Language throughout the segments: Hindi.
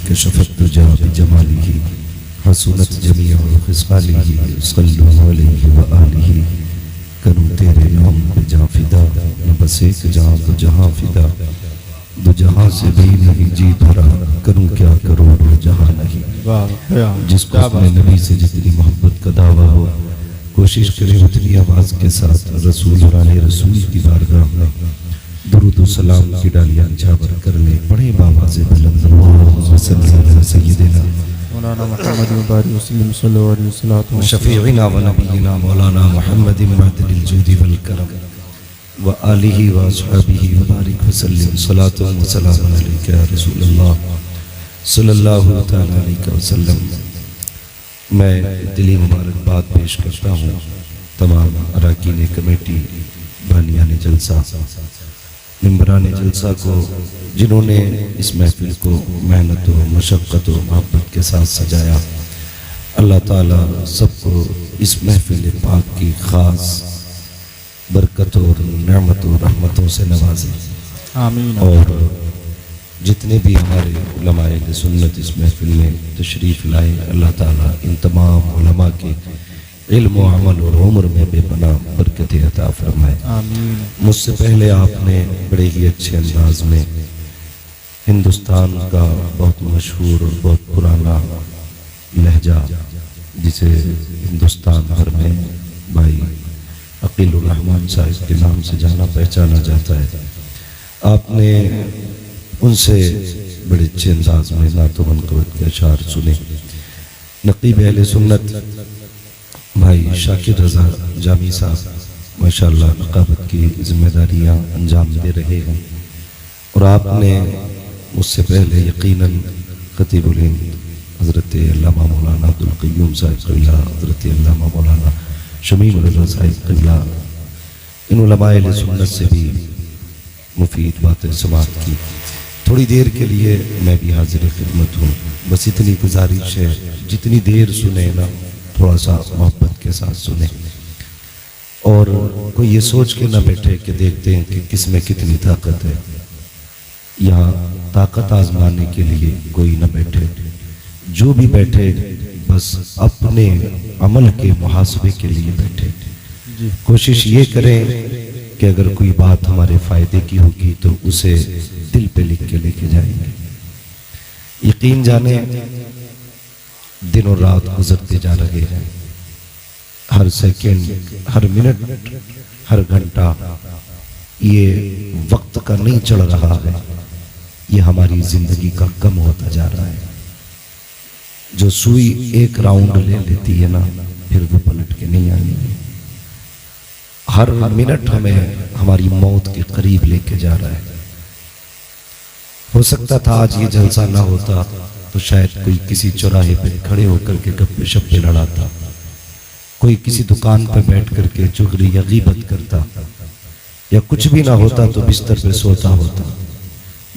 कशफत तुजा बिजमालिही हसनत जमीअ खिसालिही सल्लल्लाहु अलैहि व आलिही करूं तेरे नाम पे जा फिदा न बस एक जहां तो जहां फिदा दो जहां से भी नहीं जी भरा करूं क्या करोड़ों जहां नहीं। जिसको अपने नबी से जितनी मोहब्बत का दावा हो कोशिश करे उतनी आवाज के साथ रसूल राने रसूल की बारगाह में दुरूद व सलाम की डालियां जावर कर ले पढ़े बाबा से बुलंद अल्लाहुम्मा सल्ली अला सय्यिदिना मौलाना मुहम्मद मुबारक वसल्लम सल्लल्लाहु अलैहि वसल्लम शफीइना व नबीना मौलाना मुहम्मद मुअद्दिल जुदी वल करम व आलिहि व अस्हाबिहि व बारिक वसल्लम सलातु व सलाम अलैका या रसूलल्लाह सल्लल्लाहु तआला अलैहि वसल्लम। मैं दिली मुबारकबाद पेश करता हूँ तमाम अरकान कमेटी बानियान जलसा मेंबरान जलसा को जिन्होंने इस महफिल को मेहनत व मशक्क़त व मोहब्बत के साथ सजाया। अल्लाह ताला सबको इस महफिल पाक की ख़ास बरकत और नेमत और रहमतों से नवाजे आमीन। और जितने भी हमारे उलमाए सुन्नत इस महफिल में तशरीफ़ लाए अल्लाह ताला इन तमाम उलमा के इल्म व अमल और उम्र में बेपनाह बरकत अता फरमाए आमीन। मुझसे पहले आपने बड़े ही अच्छे अंदाज में हिंदुस्तान का बहुत मशहूर और बहुत पुराना लहजा जिसे हिंदुस्तान भर में भाई अकीलुर रहमान साहिब के नाम से जाना पहचाना जाता है, आपने उनसे बड़े अच्छे अंदाज में नात व मनक़बत के अशार सुने। नक़ीब अहले सुन्नत भाई शाकिर रज़ा जामी साहब माशाअल्लाह नक़ाबत की जिम्मेदारियां अंजाम दे रहे हैं और आपने मुझसे पहले यकीनन खतीबुल हिंद हज़रत अल्लामा मौलाना अब्दुल क़य्यूम साहिब क़िबला, हज़रत अल्लामा मौलाना शमीउल रज़ा साहिब क़िबला, इन उलमाए अहले सुन्नत से भी मुफीद बातें समाअत की। थोड़ी देर के लिए मैं भी हाजिर खिदमत हूँ, बस इतनी गुजारिश है जितनी देर सुने ना थोड़ा सा मोहब्बत के साथ सुने और कोई ये सोच के ना बैठे कि देखते हैं कि किस में कितनी ताकत है। यहाँ ताकत आजमाने के लिए कोई ना बैठे, जो भी बैठे बस अपने अमल के मुहासबे के लिए बैठे। कोशिश ये करें कि अगर कोई बात हमारे फायदे की होगी तो उसे दिल पे लिख के लेके जाएंगे। यकीन जाने दिन और रात गुजरते जा रहे हैं, हर सेकंड हर मिनट हर घंटा ये वक्त का नहीं चढ़ रहा है, ये हमारी जिंदगी का कम होता जा रहा है। जो सुई एक राउंड ले लेती है ना फिर वो पलट के नहीं आएगी। हर मिनट हमें हमारी मौत के करीब लेके जा रहा है। हो सकता था आज ये जलसा ना होता तो शायद कोई किसी चौराहे पे खड़े होकर के गप्पे शप्पे लड़ाता, कोई किसी दुकान पर बैठ करके चुगली या गीबत करता, या कुछ भी ना होता तो बिस्तर पे सोता होता।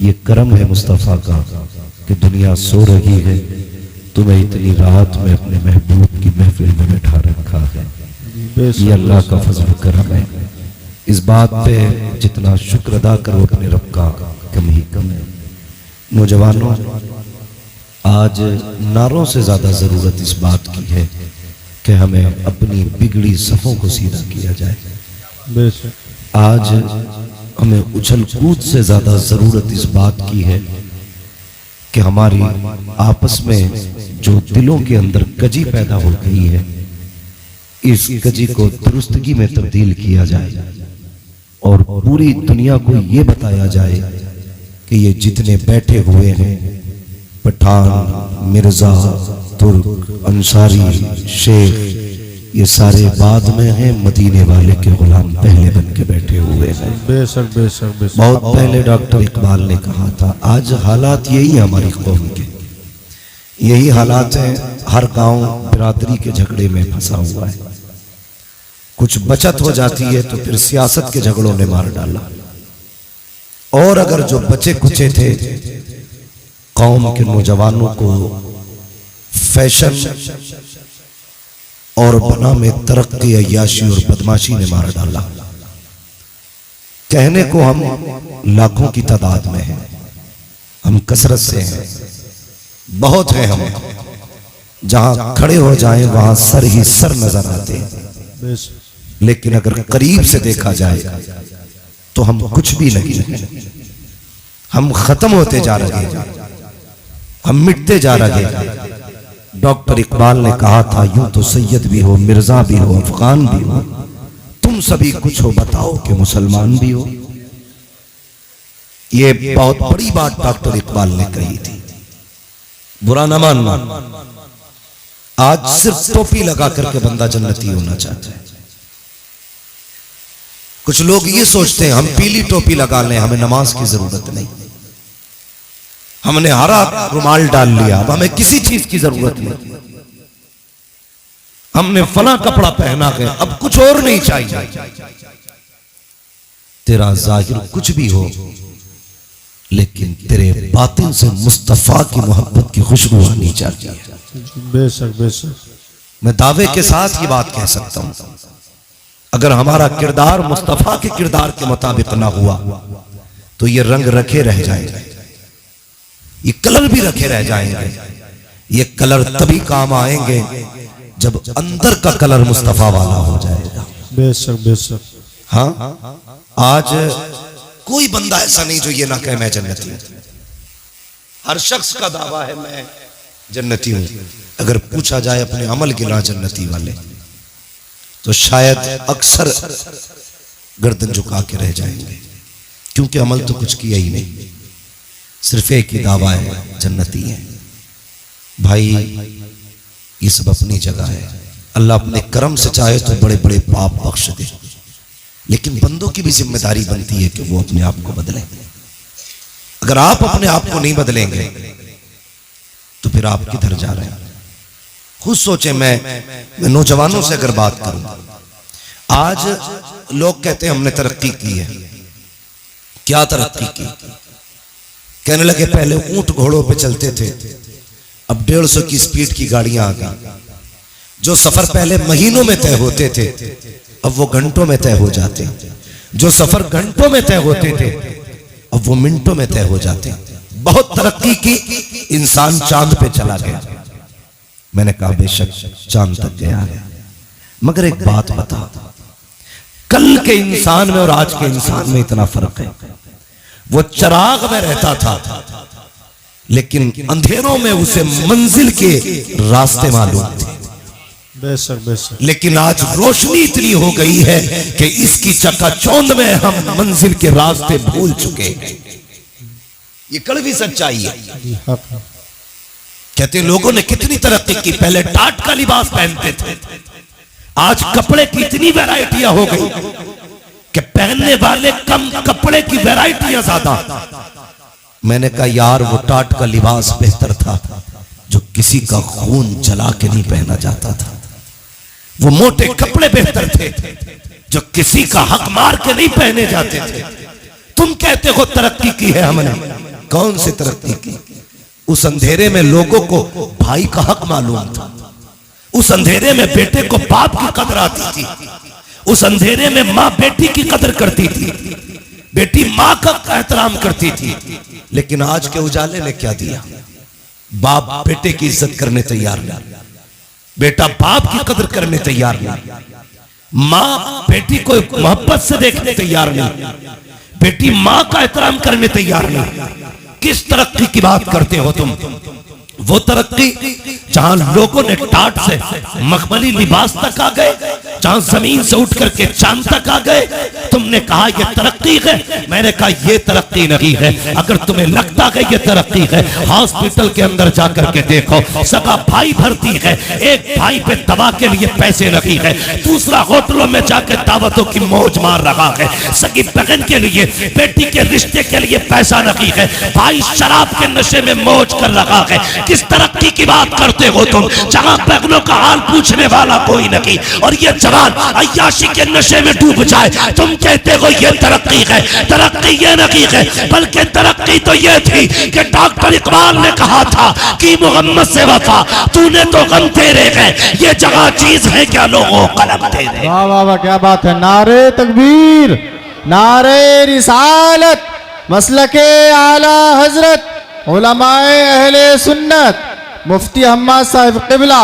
ये करम है मुस्तफ़ा का कि दुनिया सो रही है, तुम्हें इतनी राहत में अपने महबूब की महफिल में बैठा रखा है। ये अल्लाह का फजल करम है। इस बात पे जितना शुक्र अदा करो अपने रब का कम ही कम है। नौजवानों, आज नारों से ज्यादा जरूरत इस बात की है कि हमें अपनी बिगड़ी सफ़ों को सीधा किया जाए। आज हमें उछल कूद से ज्यादा जरूरत इस बात की है कि हमारी आपस में जो दिलों के अंदर कजी पैदा हो गई है, इस कजी को दुरुस्तगी में तब्दील किया जाए और पूरी दुनिया को ये बताया जाए कि ये जितने बैठे हुए हैं, पठान, मिर्जा, तुर्क, अंसारी, शेख, ये सारे बाद में हैं, मदीने वाले के गुलाम पहले बन के बैठे हुए हैं। बेशक बेशक बेशक। बहुत पहले डॉक्टर इकबाल ने कहा था, आज हालात यही है हमारी कौम के, यही हालात हैं। हर गांव बिरादरी के झगड़े में फंसा हुआ है। कुछ बचत हो जाती है तो फिर सियासत के झगड़ों ने मार डाला, और अगर जो बचे कुचे थे कौम के नौजवानों को फैशन और बना में तरक्की, अय्याशी और बदमाशी ने मार डाला। कहने को हम लाखों की तादाद में हैं, हम कसरत से हैं, बहुत है हम, जहां खड़े हो जाएं वहां सर ही सर नजर आते हैं, लेकिन अगर करीब से देखा जाए तो हम कुछ भी नहीं, हम खत्म होते जा रहे हैं, हम मिटते जा रहे हैं। डॉक्टर इकबाल ने कहा था, यूं तो सैयद भी हो, मिर्जा भी हो, अफगान भी हो, तुम सभी कुछ हो, बताओ कि मुसलमान भी हो। ये बहुत बड़ी बात डॉक्टर इकबाल ने कही थी, बुरा ना मानना। आज सिर्फ टोपी लगा करके बंदा जन्नती होना चाहता है। कुछ लोग ये सोचते हैं हम पीली टोपी लगा लें, हमें नमाज की जरूरत नहीं, हमने हरा रुमाल डाल लिया, अब हमें किसी चीज की जरूरत नहीं, हमने फला कपड़ा पहना है, अब कुछ और नहीं चाहिए। तेरा जाहिर कुछ भी हो, लेकिन तेरे बातिन से मुस्तफा की मोहब्बत की खुशबू आनी चाहिए। बेशक बेशक, मैं दावे के साथ ये बात कह सकता हूं, अगर हमारा किरदार मुस्तफा के किरदार के मुताबिक ना हुआ तो ये रंग रखे रह जाएंगे, ये कलर भी रखे रह जाएंगे। ये कलर तभी काम आएंगे जब अंदर का कलर मुस्तफा वाला हो जाएगा। बेशक बेशक। हाँ, आज कोई बंदा ऐसा नहीं जो ये ना कहे मैं जन्नती हूं। हर शख्स का दावा है मैं जन्नती हूं। अगर पूछा जाए अपने अमल गिला जन्नती वाले, तो शायद अक्सर गर्दन झुका के रह जाएंगे, क्योंकि अमल तो कुछ किया ही नहीं, सिर्फ एक ही दावा है जन्नती है। भाई ये सब अपनी जगह है, अल्लाह अपने करम से चाहे तो बड़े बड़े पाप बख्श दे, लेकिन बंदों की भी जिम्मेदारी बनती है कि वो अपने आप को बदलें। अगर आप अपने आप को नहीं बदलेंगे तो फिर आप किधर जा रहे हैं? खुद सोचें। मैं नौजवानों से अगर बात करूं, आज लोग कहते हैं हमने तरक्की की है। क्या तरक्की की? कहने लगे पहले ऊंट घोड़ों पे चलते थे, अब 150 की स्पीड की गाड़ियां आ गई। जो सफर पहले महीनों में तय होते थे अब वो घंटों में तय हो जाते। जो सफर घंटों में तय होते थे अब वो मिनटों में तय हो जाते। बहुत तरक्की की, इंसान चांद पे चला गया। मैंने कहा बेशक चांद तक गया, मगर एक बात बता, कल के इंसान में और आज के इंसान में इतना फर्क है। वो चिराग में रहता था, लेकिन अंधेरों में उसे मंजिल के रास्ते मालूम थे। बेशक बेशक। लेकिन आज रोशनी इतनी हो गई है कि इसकी चकाचौंध में हम मंजिल के रास्ते भूल चुके हैं। ये कड़वी सच्चाई है। कहते लोगों ने कितनी तरक्की की, पहले टाट का लिबास पहनते थे, आज कपड़े की इतनी वैरायटियां हो गई कि पहनने वाले कम, कपड़े की वैरायटियां ज्यादा। मैंने कहा यार वो टाट का लिबास बेहतर था जो किसी का खून जला के नहीं पहना जाता था। वो मोटे कपड़े बेहतर थे जो किसी का हक मार के नहीं पहने जाते थे। तुम कहते हो तरक्की की है हमने, कौन सी तरक्की की? उस अंधेरे में लोगों को भाई का हक मालूम था, उस अंधेरे में बेटे को बाप की कदर आती थी, उस अंधेरे में माँ बेटी की कदर करती थी, बेटी माँ का एहतराम करती थी। लेकिन आज के उजाले ने क्या दिया? बाप बेटे की इज्जत करने तैयार नहीं, बेटा बाप की कदर करने तैयार नहीं, माँ बेटी को मोहब्बत से देखने तैयार नहीं, बेटी माँ का एहतराम करने तैयार नहीं। किस तरक्की की बात करते हो तुम? वो तरक्की जहां लोगों ने टाट से मखमली लिबास तक आ गए, जहां जमीन से उठ करके चांद तक आ गए। तुमने कहा यह तरक्की है, मैंने कहा यह तरक्की नहीं है। अगर तुम्हें लगता है यह तरक्की है, हॉस्पिटल के अंदर जाकर के देखो, सगा भाई भर्ती है, एक भाई पे दवा के लिए पैसे नहीं है, दूसरा होटलों में जाकर दावतों की मौज मार रहा है, सगी बहन के लिए, बेटी के रिश्ते के लिए पैसा नहीं है, भाई शराब के नशे में मौज कर रहा है। किस तरक्की की बात करते हो तुम, जहां बहनों का हाल पूछने वाला कोई नहीं, और ये जवान अय्याशी के नशे में डूब जाए, तुम कहते हो ये तरक्की है। तरक्की ये नहीं है, बल्कि तरक्की तो ये थी कि डॉक्टर इकबाल ने कहा था कि मोहम्मद से वफा, तूने तो गम तेरे है, ये जगह चीज है क्या लोगों कलम तेरे। वाह वाह वाह, क्या बात है। नारे तकबीर, नारे रिसालत, मसलके आला हजरत, उलमाए अहले सुन्नत मुफ्ती हम्माद साहिब क़िबला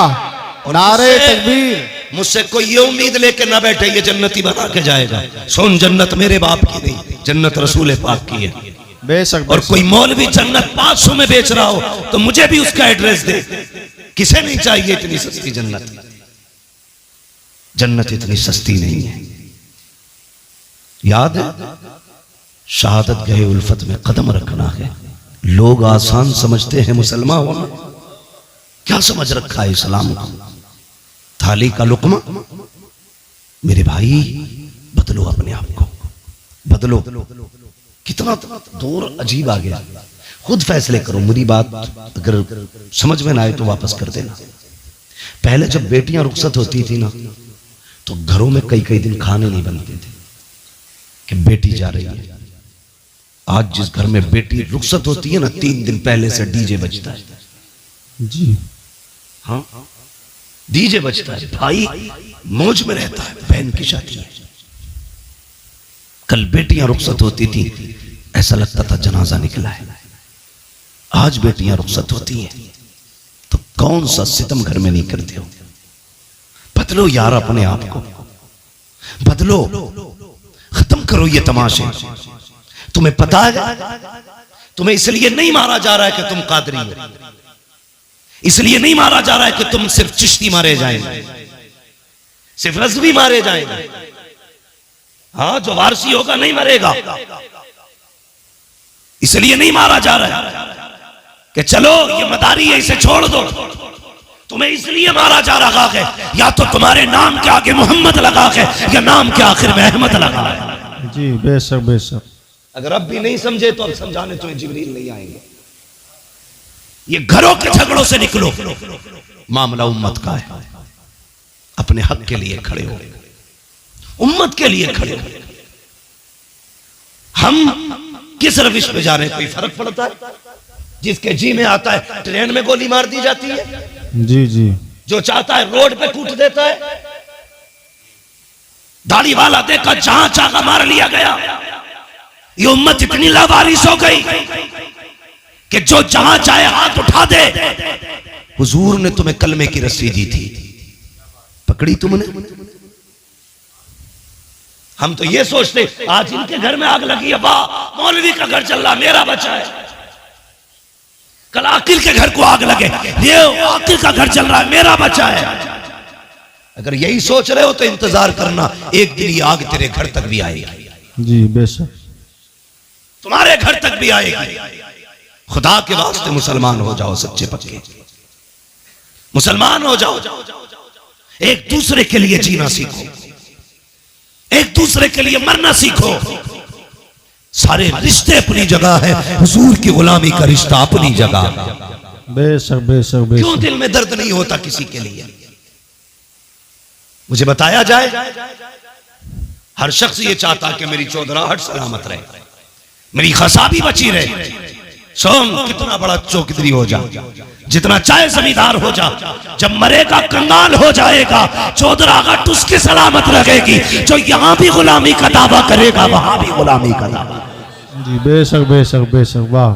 नारे तकबीर। मुझसे कोई ये उम्मीद लेके ना बैठे ये जन्नती बना के जाएगा। सुन, जन्नत मेरे बाप की नहीं, जन्नत रसूल पाक की है। बेशक और कोई मौलवी जन्नत 500 में बेच रहा हो तो मुझे भी उसका एड्रेस दे। किसे नहीं चाहिए इतनी सस्ती जन्नत? जन्नत इतनी सस्ती नहीं है। याद है, शहादत गए उल्फत में कदम रखना है। लोग आसान समझते हैं मुसलमान होना, क्या समझ रखा है इस्लाम को? थाली का लुकमा। मेरे भाई बदलो अपने आप को, बदलो। कितना दौर अजीब आ गया। खुद फैसले करो। मेरी बात अगर समझ में ना आए तो वापस कर देना। पहले जब बेटियां रुखसत होती थी ना तो घरों में कई कई दिन खाने नहीं बनते थे कि बेटी जा रही है। आज जिस घर में बेटी रुखसत होती है ना 3 दिन पहले से डीजे बजता है। जी हाँ, डीजे बजता है। भाई मौज में रहता है, बहन की शादी है। कल बेटियां रुखसत होती थी, ऐसा लगता था जनाजा निकला है। आज बेटियां रुखसत होती हैं तो कौन सा सितम घर में नहीं करते हो? बदलो यार अपने आप को, बदलो। खत्म करो ये तमाशे। तुम्हें पता है तुम्हें इसलिए नहीं मारा जा रहा है कि तुम कादरी हो, इसलिए नहीं मारा जा रहा है कि तुम सिर्फ चिश्ती मारे जाएंगे, सिर्फ रज़वी मारे जाएंगे। हाँ, जो वारसी होगा नहीं मरेगा। इसलिए नहीं मारा जा रहा है कि चलो ये मदारी है इसे छोड़ दो। तुम्हें इसलिए मारा जा रहा है या तो तुम्हारे नाम के आगे मोहम्मद लगा है या नाम के आखिर में अहमद लगा है। जी बेशक बेशक। अगर अब भी नहीं समझे तो अब समझाने तो जिब्रील नहीं आएंगे। ये घरों के झगड़ों से निकलो। मामला उम्मत का है। अपने हक के लिए खड़े हो, उम्मत के लिए खड़े हो। हम किस रविश पे जा रहे हैं? कोई फर्क पड़ता है? जिसके जी में आता है ट्रेन में गोली मार दी जाती है। जी जी। जो चाहता है रोड पे कूट देता है। दाढ़ी वाला देखा जहां चाहा मार लिया गया। ये उम्मत इतनी लावारिस हो गई कि जो जहां चाहे हाथ उठा दे। हुजूर ने तुम्हें कलमे की रस्सी दी थी, पकड़ी तुमने? हम तो ये सोचते आज इनके घर में आग लगी है, वाह मौलवी का घर चल रहा, मेरा बचा है। कल आकिल के घर को आग लगे, ये आकिल का घर चल रहा है, मेरा बचा है। अगर यही सोच रहे हो तो इंतजार करना, एक दिन ये आग तेरे घर तक भी आएगी। जी बेशक, तुम्हारे घर तक भी आएगी। खुदा के वास्ते मुसलमान हो जाओ, सच्चे पक्के मुसलमान हो जाओ। एक दूसरे के लिए जीना सीखो, एक दूसरे के लिए मरना सीखो। सारे रिश्ते अपनी जगह है, हुजूर की गुलामी का रिश्ता अपनी जगह। बेशक बेशक बेशक। क्यों दिल में दर्द नहीं होता किसी के लिए? मुझे बताया जाए। हर शख्स ये चाहता कि मेरी चौधराहट सलामत रहे, मेरी खसाबी बची रहे। सोम कितना बड़ा चौधरी हो जा, जितना चाहे जमींदार हो जा, जब मरेगा कंगाल हो जाएगा। चौधराहट उसकी सलामत रहेगी जो यहां भी गुलामी का दावा करेगा, वहां भी गुलामी का दावा। जी बेशक बेशक बेशक। वाह,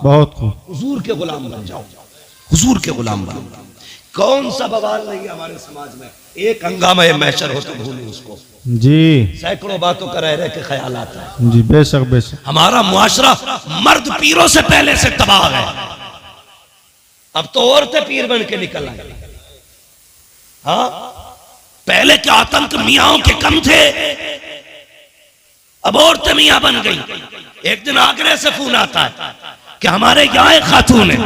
बहुत खूब। हुजूर के गुलाम बन जाओ, हुजूर के गुलाम बन जाओ। कौन सा बवाल नहीं है हमारे समाज में? एक हंगामा महशर हो तो भूले उसको। जी सैकड़ों बातों का रह रह के ख्याल आता है। जी बेशक बेशक। हमारा मुआशरा मर्द पीरों से पहले से तबाह है। अब तो औरतें पीर बन के निकल आई। हाँ, पहले के आतंक मियाओं के कम थे, अब औरतें मियां बन गई। एक दिन आगरे से फोन आता है कि हमारे यहाँ एक खातून है,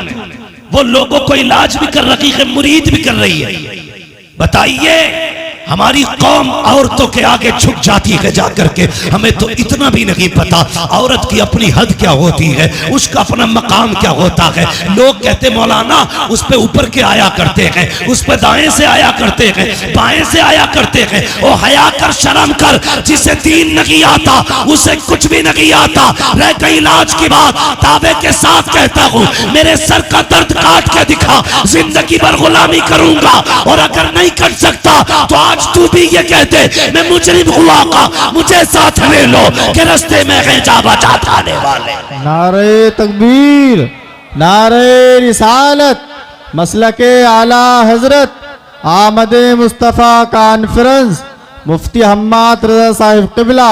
वो लोगों को इलाज भी कर रही है, मुरीद भी कर रही है। बताइए, हमारी कौम औरतों के आगे झुक जाती है जाकर के। हमें तो इतना भी नहीं पता औरत की अपनी हद क्या होती है, उसका अपना मकाम क्या होता है। लोग कहते मौलाना उस पे ऊपर के आया करते हैं, उस पे दाएं से आया करते हैं, बाएं से आया करते हैं। ओ हया कर, शर्म कर, जिसे दीन नहीं आता उसे कुछ भी नहीं आता। रह गई इलाज की बात, दावे के साथ कहता हूँ, मेरे सर का दर्द काट के दिखा, जिंदगी भर गुलामी करूंगा। और अगर नहीं कर सकता तो आज तू भी ये कहते मैं मुजरिम हुआ का, मुझे साथ ले लो कि रास्ते में है जा बचा थाने वाले। नारे तकबीर, नारे रिसालत मसलके आला हजरत आमद मुस्तफ़ा कॉन्फ्रेंस मुफ्ती हम्माद रज़ा साहिब क़िबला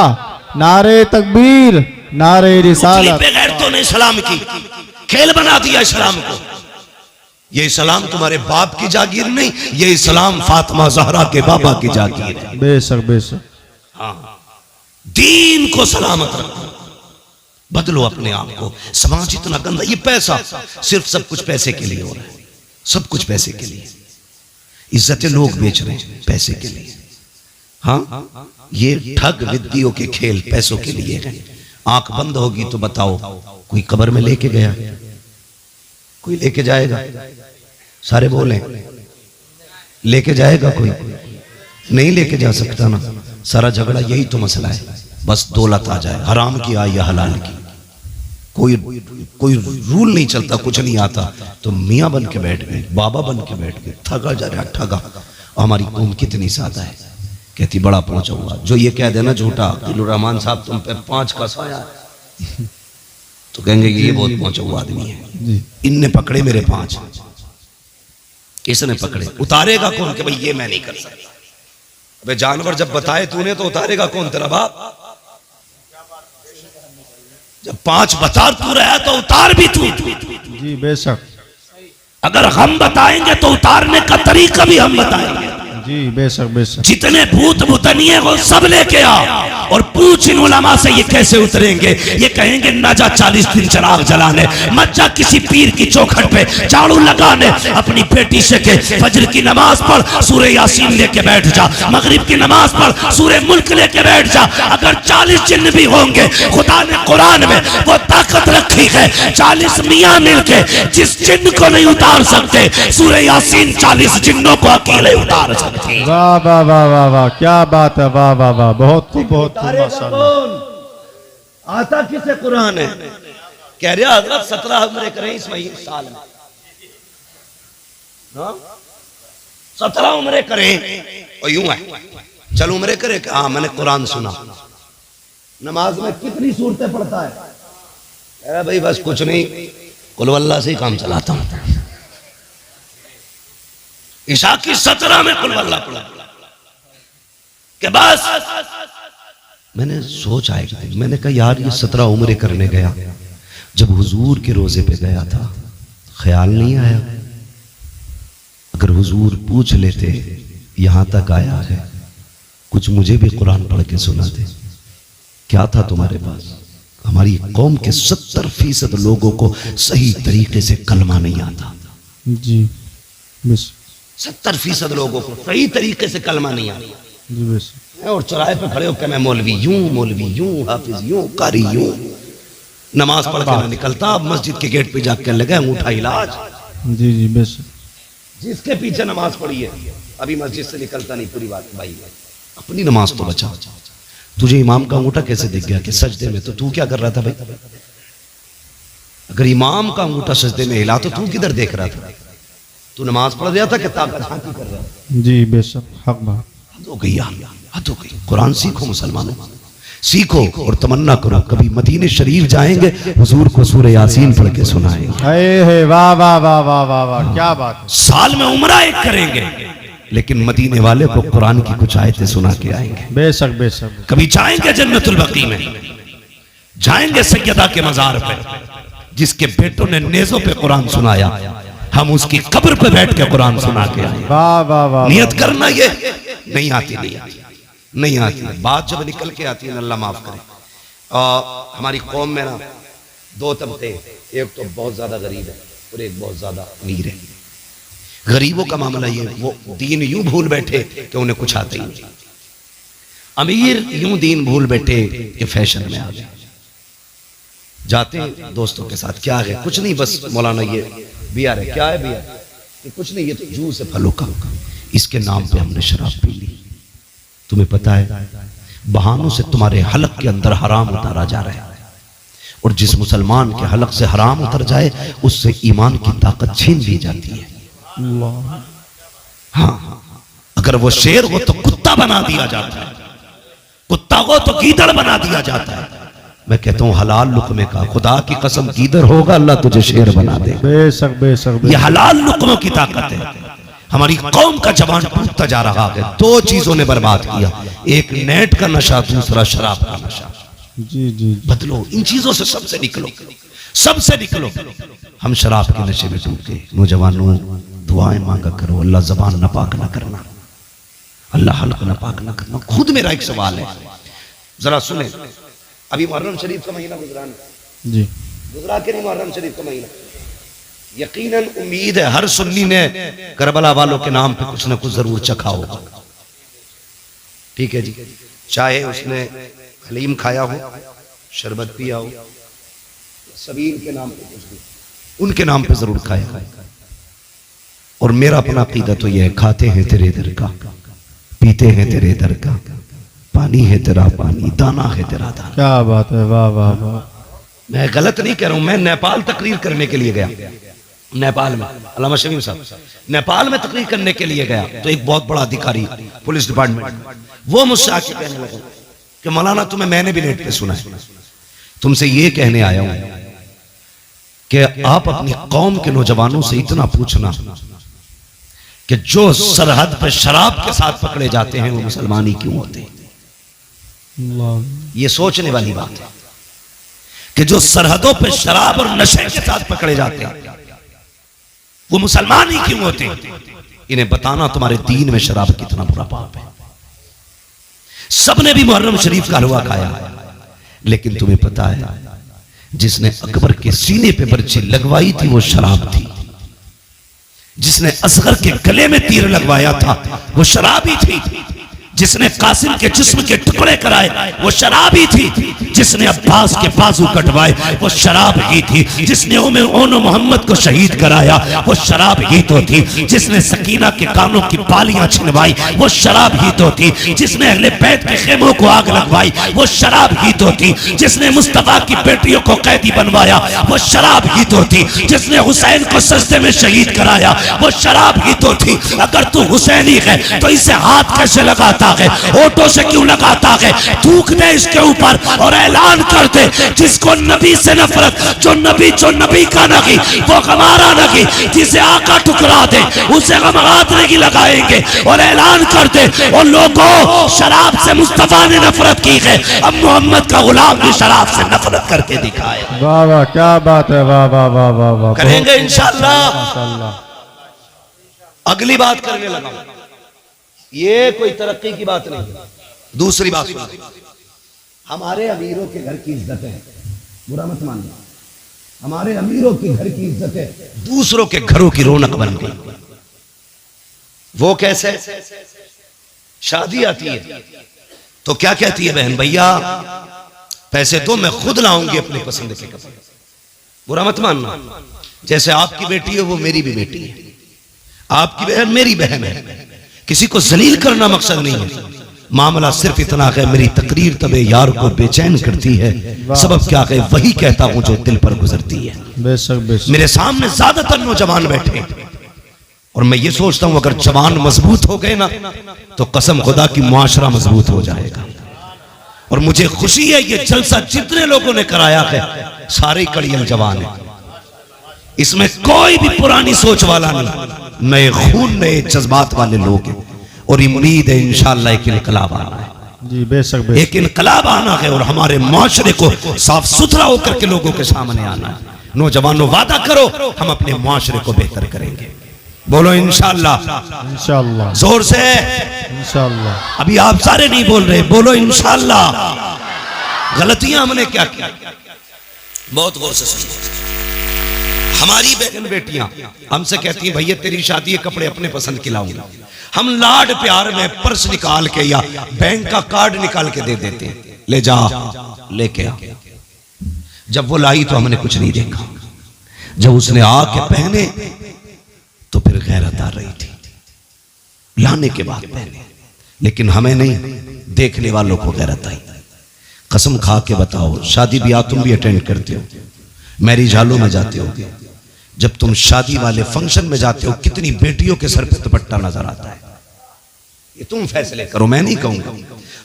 नारे तकबीर नारे रिसालत। बगैर तो ने सलाम की खेल बना दिया इस्लाम को। ये इस्लाम तुम्हारे बाप की जागीर नहीं, ये इस्लाम फातिमा ज़हरा के बाबा की जागीर है। बेशक बेशक। हाँ, दीन को सलामत रखो, बदलो अपने आप को। समाज इतना गंदा, ये पैसा सिर्फ सब कुछ पैसे के लिए हो रहा है, सब कुछ पैसे के लिए। इज्जतें लोग बेच रहे हैं पैसे के लिए। हाँ, ये ठग विद्याओं के खेल पैसों के लिए है। आंख बंद होगी तो बताओ कोई कब्र में लेके गया, कोई लेके जाएगा? सारे बोले लेके जाएगा, कोई नहीं लेके जा सकता ना। सारा झगड़ा यही तो मसला है, बस दौलत आ जाए, हराम की आए या हलाल की। कोई रूल नहीं चलता, कुछ नहीं आता, तो मियाँ बन के बैठ गए, बाबा बन के बैठ गए, ठगा जा रहा ठगा। हमारी कौम कितनी सादा है, कहती बड़ा पहुंचा हुआ। जो ये कह देना झूठा दिलुर रहमान साहब तुम पे 5 का साया है, तो कहेंगे कि ये बहुत पहुंचा हुआ आदमी है। इनने पकड़े मेरे 5, इसने पकड़े, उतारेगा कौन कि भाई ये मैं नहीं कर सकता। अबे जानवर जब बताए तूने तो उतारेगा कौन? तेरा बाप। जब 5 बता तू रहा तो उतार भी तू। जी बेशक। अगर हम बताएंगे तो उतारने का तरीका भी हम बताएंगे। जी बेशक बेशक। जितने भूत भूतनिये हो सब लेके आ और पूछ इन उलमा से ये कैसे उतरेंगे। ये कहेंगे ना जा 40 दिन चिराग जलाने, मत जा किसी पीर की चौखट पे झाड़ू लगाने, अपनी बेटी से के फजर की नमाज पढ़, सूरह यासीन लेके बैठ जा, मगरिब की नमाज पढ़, सूरह मुल्क लेके बैठ जा। अगर 40 जिन्न भी होंगे, खुदा ने कुरान में वो ताकत रखी है, 40 मियाँ मिलके जिस जिन्न को नहीं उतार सकते, सूरह यासीन 40 जिन्नों को अकेले उतार सकते। वाह वाह वाह वाह वाह, क्या बात है, वाह वाह वाह, बहुत खूब बहुत खूब माशाअल्लाह। आता किसे कुरान है? कह रहा हजरत 17 उम्रे करें इस महीने साल में, 17 उम्रे करें। और यूं है चल उम्रे करे, हाँ मैंने कुरान सुना। नमाज में कितनी सूरतें पढ़ता है? अरे भाई बस कुछ नहीं, कुल वल्लाह से ही काम चलाता हूं। ईशा की 17 में कुल वल्लाह पढ़ा के बस। मैंने सोचा है, मैंने कहा यार ये 17 उम्रे करने गया, जब हुजूर के रोजे पे गया था ख्याल नहीं आया अगर हुजूर पूछ लेते यहां तक आया है, कुछ मुझे भी कुरान पढ़ के सुना दे। क्या था तुम्हारे पास? हमारी कौम के 70% लोगों को सही तरीके से कलमा नहीं आता। जी 70% लोगों को सही तरीके से कलमा नहीं आता। जी बेशक। और चौराहे पे खड़े होकर मैं मौलवी यूं, हाफिज यूं, कारी यूं, नमाज पढ़ के ना निकलता, मस्जिद के गेट पे जाकर लगा अंगूठा इलाज। जी जी बेशक। जिसके पीछे नमाज पढ़ी है अभी मस्जिद से निकलता नहीं। पूरी बात भाई, अपनी नमाज तो बचा। तुझे इमाम का अंगूठा कैसे दिख गया कि सजदे में? तो तू क्या कर रहा था भाई? अगर इमाम का अंगूठा सजदे में हिला तो तू किधर देख रहा था? तू नमाज पढ़ रहा था कि ताकत झांकी कर रहा था? जी बेशक, हक बात। हद हो गई, हद हो गई। कुरान सीखो मुसलमानों, सीखो और तमन्ना करो कभी मदीने शरीफ जाएंगे, हुजूर को सूरह यासीन पढ़ के सुनाएंगे। है वाह वाह वाह वाह वाह वाह, क्या बात है। साल में उम्रा एक करेंगे, लेकिन मदीने वाले को कुरान की कुछ आयतें सुना के आएंगे। बेशक बेशक। कभी जाएंगे जन्नतुल बकी में, जाएंगे सैयदा के मजार पे, जिसके बेटों ने नेज़ों पे कुरान सुनाया, हम उसकी कब्र पे बैठ के कुरान सुना के आए। वाह वाह वाह। नियत करना ये नहीं आती, नहीं आती। बात जब निकल के आती है, अल्लाह माफ करे। हमारी कौम में ना 2 तबके, एक तो बहुत ज्यादा गरीब है और एक बहुत ज्यादा अमीर है। गरीबों का मामला ये, वो दीन यूं भूल बैठे कि उन्हें कुछ आता ही नहीं। अमीर यूं दीन भूल बैठे कि फैशन में आ गए। जाते दोस्तों के साथ, क्या है? कुछ नहीं, बस मौलाना ये बियर है। क्या है बियर? ये कुछ नहीं, ये तो जूस है फलों का, इसके नाम पे हमने शराब पी ली। तुम्हें पता है बहानों से तुम्हारे हलक के अंदर हराम उतारा जा रहा है, और जिस मुसलमान के हलक से हराम उतर जाए उससे ईमान की ताकत छीन ली जाती है। हाँ, अगर वो शेर हो तो कुत्ता बना दिया जाता है, कुत्ता हो तो गीदड़ बना दिया जाता है। मैं कहता हूँ हलाल लुकमे का खुदा की कसम किधर होगा अल्लाह तुझे शेर बना दे। बेशक बेशक ये हलाल लुकमों की ताकत है। हमारी कौम का जवान टूटता जा रहा है। दो चीजों ने बर्बाद किया, एक नेट का नशा, दूसरा शराब का नशा। जी जी बदलो इन चीजों से, सबसे निकलो, सबसे निकलो। हम शराब के नशे में डूब गए। नौजवानों दुआएं मांगा करो, अल्लाह जबान नापाक ना करना, अल्लाह हल्क नापाक ना करना। खुद मेरा एक सवाल है, जरा सुने। अभी मुहर्रम शरीफ का महीना गुजरा जी, गुजरा के नहीं मुहर्रम शरीफ का महीना। यकीनन उम्मीद है हर सुन्नी ने करबला वालों के नाम पे कुछ ना कुछ जरूर चखा होगा। ठीक है जी, चाहे उसने हलीम खाया हो, शरबत पिया हो, सबील के नाम पे कुछ भी, उनके नाम पे जरूर खाया। और मेरा अपना अकीदा तो यह है, खाते हैं तेरे दर का, पीते हैं तेरे दर का, पानी है तेरा पानी, दाना है तेरा दाना। क्या बात है, वाह वाह वाह। मैं गलत नहीं कह रहा हूं। मैं नेपाल तकरीर करने के लिए गया, नेपाल में, अल्लामा शमीम साहब, नेपाल में तकरीर करने के लिए गया तो एक बहुत बड़ा अधिकारी पुलिस डिपार्टमेंट, वो मुझसे आके कहने लगा कि मौलाना तुम्हें मैंने भी नेट पे सुना है, तुमसे ये कहने आया हूं कि आप अपनी कौम के नौजवानों से इतना पूछना कि जो सरहद पर शराब के साथ पकड़े जाते हैं वो मुसलमान ही क्यों होते हैं। ये सोचने वाली बात है कि जो सरहदों पे शराब और नशे के साथ पकड़े जाते हैं वो मुसलमान ही क्यों होते हैं। इन्हें बताना तुम्हारे दीन में शराब कितना बुरा पाप है। सबने भी मुहर्रम शरीफ का हलवा खाया, लेकिन तुम्हें पता है जिसने अकबर के सीने पे बर्छी लगवाई थी वो शराब थी, जिसने असगर के गले में तीर लगवाया था वो शराबी थी, जिसने कासिम के जिस्म के टुकड़े कराए वो शराबी थी, जिसने अब्बास के बाजू कटवाए वो शराब ही थी, जिसने ओनो मोहम्मद को शहीद कराया वो शराब ही तो थी, जिसने सकीना के कानों की बालियां छिनवाई वो शराब ही तो थी, जिसने अहले बैत के खेमों को आग लगवाई वो शराब ही तो थी, जिसने मुस्तफा की बेटियों को कैदी बनवाया वो शराब ही तो थी, जिसने हुसैन को सजदे में शहीद कराया वो शराब ही तो थी। अगर तू हुसैनी है तो इसे हाथ कैसे लगाता है, होठों से क्यों लगाता है, थूक दे इसके ऊपर और ऐलान कर दे जिसको नबी से नफरत, जो नबी का नहीं वो हमारा नहीं, जिसे आका टुकरा दे उसे हम हाथ नहीं लगाएंगे और ऐलान कर दे और लोगों शराब से मुस्तफा ने नफरत की है, अब मोहम्मद का गुलाम भी शराब से नफरत करके दिखाए। वाह वाह, क्या बात है, वाह वाह वाह वाह वाह। करेंगे इंशाअल्लाह। माशाअल्लाह। अगली बात करने लगा, ये कोई तरक्की की बात नहीं। दूसरी बात, हमारे अमीरों के घर की इज्जत है, बुरा मत मानना, हमारे अमीरों के घर की इज्जत है, दूसरों के घरों की रौनक बन गई। वो कैसे? शादी आती है तो क्या कहती है बहन, भैया पैसे दो मैं खुद लाऊंगी अपने पसंद के कपड़े। बुरा मत मानना, जैसे आपकी बेटी है वो मेरी भी बेटी है, आपकी बहन मेरी बहन है। किसी को जलील करना मकसद नहीं है, मामला सिर्फ इतना है मेरी तकरीर तबे यार को बेचैन करती है, सबब क्या है वही कहता हूं जो दिल पर गुजरती है। बेशक बेशक। मेरे सामने ज्यादातर नौजवान बैठे और मैं ये सोचता हूं अगर जवान मजबूत हो गए ना तो कसम खुदा की मुआशरा मजबूत हो जाएगा। और मुझे खुशी है ये जलसा जितने लोगों ने कराया है सारे कड़ियल जवान है, इसमें कोई भी पुरानी सोच वाला नहीं, नए खून नए जज्बात वाले लोग हैं। और उम्मीद है इंशाअल्लाह एक इनकलाब आना है। जी बेशक बेशक। एक इनकलाब आना है और हमारे माशरे को साफ सुथरा होकर के लोगों के सामने आना है। नौजवानों वादा करो हम अपने माशरे को बेहतर करेंगे। बोलो इंशाअल्लाह। इंशाअल्लाह। जोर से इंशाअल्लाह। अभी आप सारे नहीं बोल रहे, बोलो इंशाअल्लाह। गलतियां हमने क्या की, बहुत गौर से सुनो। हमारी बहन बेटियां हमसे कहती हैं भैया तेरी शादी है कपड़े अपने पसंद के लाऊंगा, हम लाड प्यार में पर्स निकाल के या बैंक का कार्ड निकाल के दे देते हैं, ले जा लेके आ। जब वो लाई तो हमने कुछ नहीं देखा, जब उसने आके पहने तो फिर गैरत आ रही थी, लाने के बाद पहने, लेकिन हमें नहीं, देखने वालों को गैरत आई। कसम खा के बताओ, शादी ब्याह तुम भी अटेंड करते हो, मैरिज हॉलों में जाते हो, जब तुम शादी वाले फंक्शन में जाते हो कितनी बेटियों के सर पे दुपट्टा नजर आता है, ये तुम फैसले करो, मैं नहीं कहूंगा।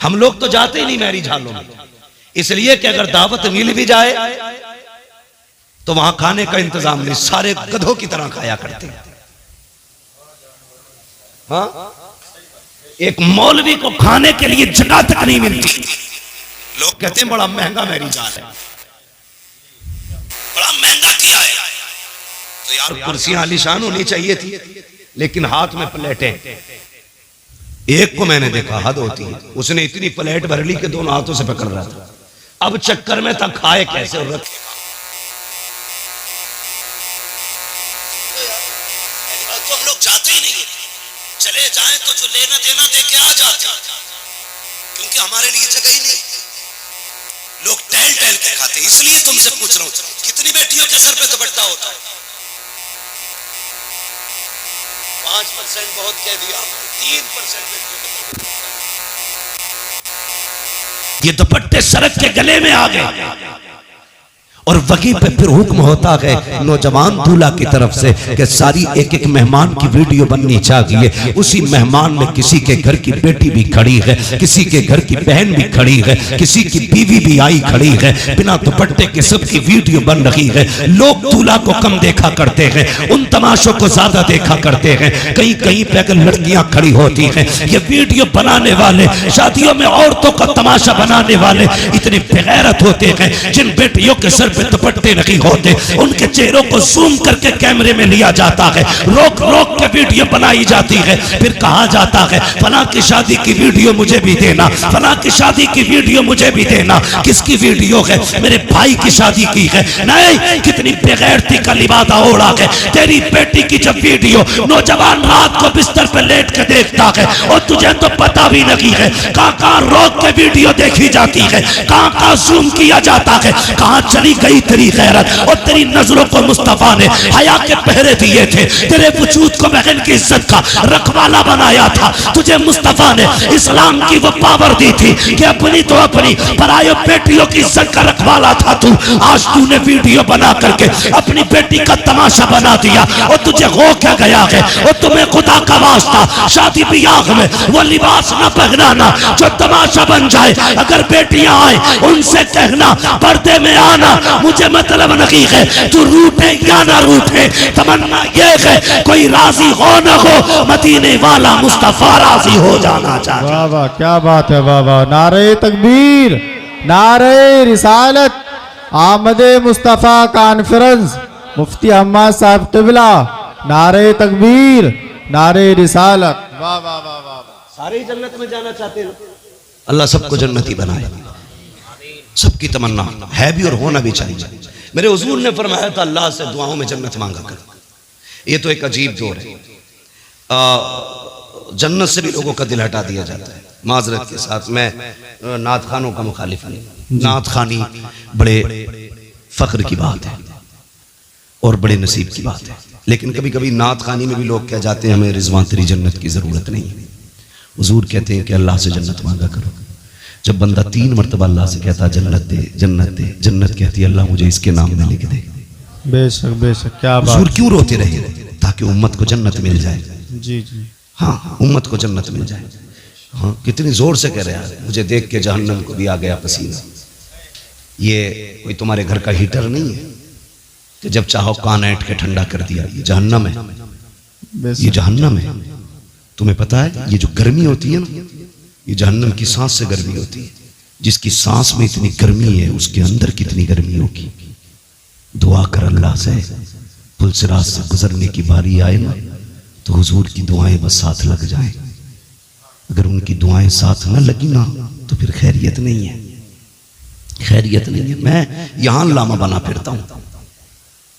हम लोग तो जाते ही नहीं मैरिज हॉलों में, इसलिए कि अगर दावत मिल भी जाए तो वहां खाने का इंतजाम नहीं, सारे गधों की तरह खाया करते हैं। हाँ? एक मौलवी को खाने के लिए जगह तक नहीं मिलती। लोग कहते हैं बड़ा महंगा मैरिज हॉल है, बड़ा महंगा किया है। तो यार कुर्सियां आलीशान होनी चाहिए थी, लेकिन हाथ में प्लेटें। एक को मैंने देखा, हद होती है, उसने इतनी प्लेट भर ली कि दोनों हाथों से पकड़ रहा था। अब चक्कर में था खाए कैसे और रखे। तो हम लोग जाते ही नहीं, चले जाएं तो जो लेना देना दे के आ जाते, क्योंकि हमारे लिए जगह ही नहीं। लोग टहल टहल के खाते। इसलिए तुमसे पूछ रहा हूं, कितनी बेटियों के सर पे दुपट्टा होता है? 5% बहुत कह दिया, 3% ये दुपट्टे सड़क के गले में आ गए। और वहीं पे फिर हुक्म होता है नौजवान दूल्हा की तरफ से कि सारी एक एक मेहमान की वीडियो बननी चाहिए। उसी मेहमान में किसी के घर की बेटी भी खड़ी है, किसी के घर की बहन भी खड़ी है, किसी की बीवी भी आई खड़ी है, बिना दुपट्टे के सबकी वीडियो बन रही है। लोग दूल्हा को कम देखा करते हैं, उन तमाशों को ज्यादा देखा करते हैं। कहीं कहीं पे अगर लड़कियां खड़ी होती हैं, ये वीडियो बनाने वाले, शादियों में औरतों का तमाशा बनाने वाले इतने बेगैरत होते हैं। जिन बेटियों के सर पे दुपट्टे नहीं होते, उनके चेहरों को जूम करके कैमरे में लिया जाता है, रोक रोक के वीडियो बनाई जाती है। फिर कहा जाता है फलां की शादी की वीडियो मुझे भी देना, फलां की शादी की वीडियो मुझे भी देना। किसकी वीडियो है? मेरे भाई की शादी की है। नहीं, कितनी बेगैरती का लिबादा ओढ़ा है। तेरी बेटी की जब वीडियो नौजवान रात को बिस्तर पर लेट के देखता है और तुझे तो पता भी नहीं है कहां रोक के वीडियो देखी जाती है, कहां जूम किया जाता है, कहां चली गई तेरी गैरत। और तेरी नजरों को मुस्तफा ने हया के पहरे दिए थे, तेरे वजूद को बहन की इज्जत का रखवाला बनाया था। तुझे मुस्तफा ने इस्लाम की वो पावर दी थी कि अपनी तो अपनी पराये बेटियों की इज्जत का रखवाला था तू। आज तूने वीडियो बना करके अपनी बेटी का तमाशा बना दिया और तुझे हो क्या गया है। और तुम्हें खुदा का वास्ता शादी ब्याह में वो लिबास न पहनाना जो तमाशा बन जाए। अगर बेटियां आए उनसे कहना पर्दे में आना, मुझे मतलब नहीं है तू रूठे या ना रूठे, तमन्ना ये है कोई राजी हो ना हो, मदीने वाला मुस्तफा राजी हो जाना चाहिए। वाह वाह, क्या बात है, वाह वाह। नारे तकबीर, नारे रिसालत, आमदे मुस्तफा कॉन्फ्रेंस, मुफ्ती अहमद साहब क़िबला, नारे तकबीर, नारे रिसालत। वाह वाह वाह वाह। सारे जन्नत में जाना चाहते हैं। अल्लाह सबको जन्नती बनाए, सबकी तमन्ना है भी और होना भी चाहिए। मेरे हुजूर ने फरमाया था अल्लाह से दुआओं में जन्नत मांगा कर। ये तो एक अजीब दौर है। जन्नत से भी लोगों का दिल हटा दिया जाता है। माजरत के साथ मैं नात खानों का मुखालिफ नहीं। नात खानी बड़े फख्र की बात है और बड़े नसीब की बात है, लेकिन कभी कभी नात खानी में भी लोग कह जाते हैं हमें रिजवान तेरी जन्नत की जरूरत नहीं है। हुजूर कहते हैं कि अल्लाह से जन्नत मांगा करो। जब बंदा 3 मरतबा अल्लाह से कहता जन्नत दे, जन्नत दे, जन्नत कहती है अल्लाह मुझे इसके नाम में लिख दे। बेशक बेशक, क्या बात। हुजूर क्यों रोते रहे? ताकि उम्मत को जन्नत मिल जाए। जी जी, हाँ, उम्मत को जन्नत मिल जाए। हाँ, कितनी जोर से कह रहे हैं, मुझे देख के जहन्नम को भी आ गया पसीना। ये कोई तुम्हारे घर का हीटर नहीं है कि जब चाहो कान ऐंठ के ठंडा कर दिया। ये जहन्नम है, ये जहन्नम है। तुम्हें पता है ये जो गर्मी होती है ना, ये जहन्नम की सांस से गर्मी होती है। जिसकी सांस में इतनी गर्मी है उसके अंदर कितनी गर्मी होगी। दुआ कर अल्लाह से पुलसिरात से गुजरने की बारी आए ना तो हुजूर की दुआएं बस साथ लग जाएं। अगर उनकी दुआएं साथ न लगी ना तो फिर खैरियत नहीं है, खैरियत नहीं है। मैं यहां लामा बना फिरता हूं,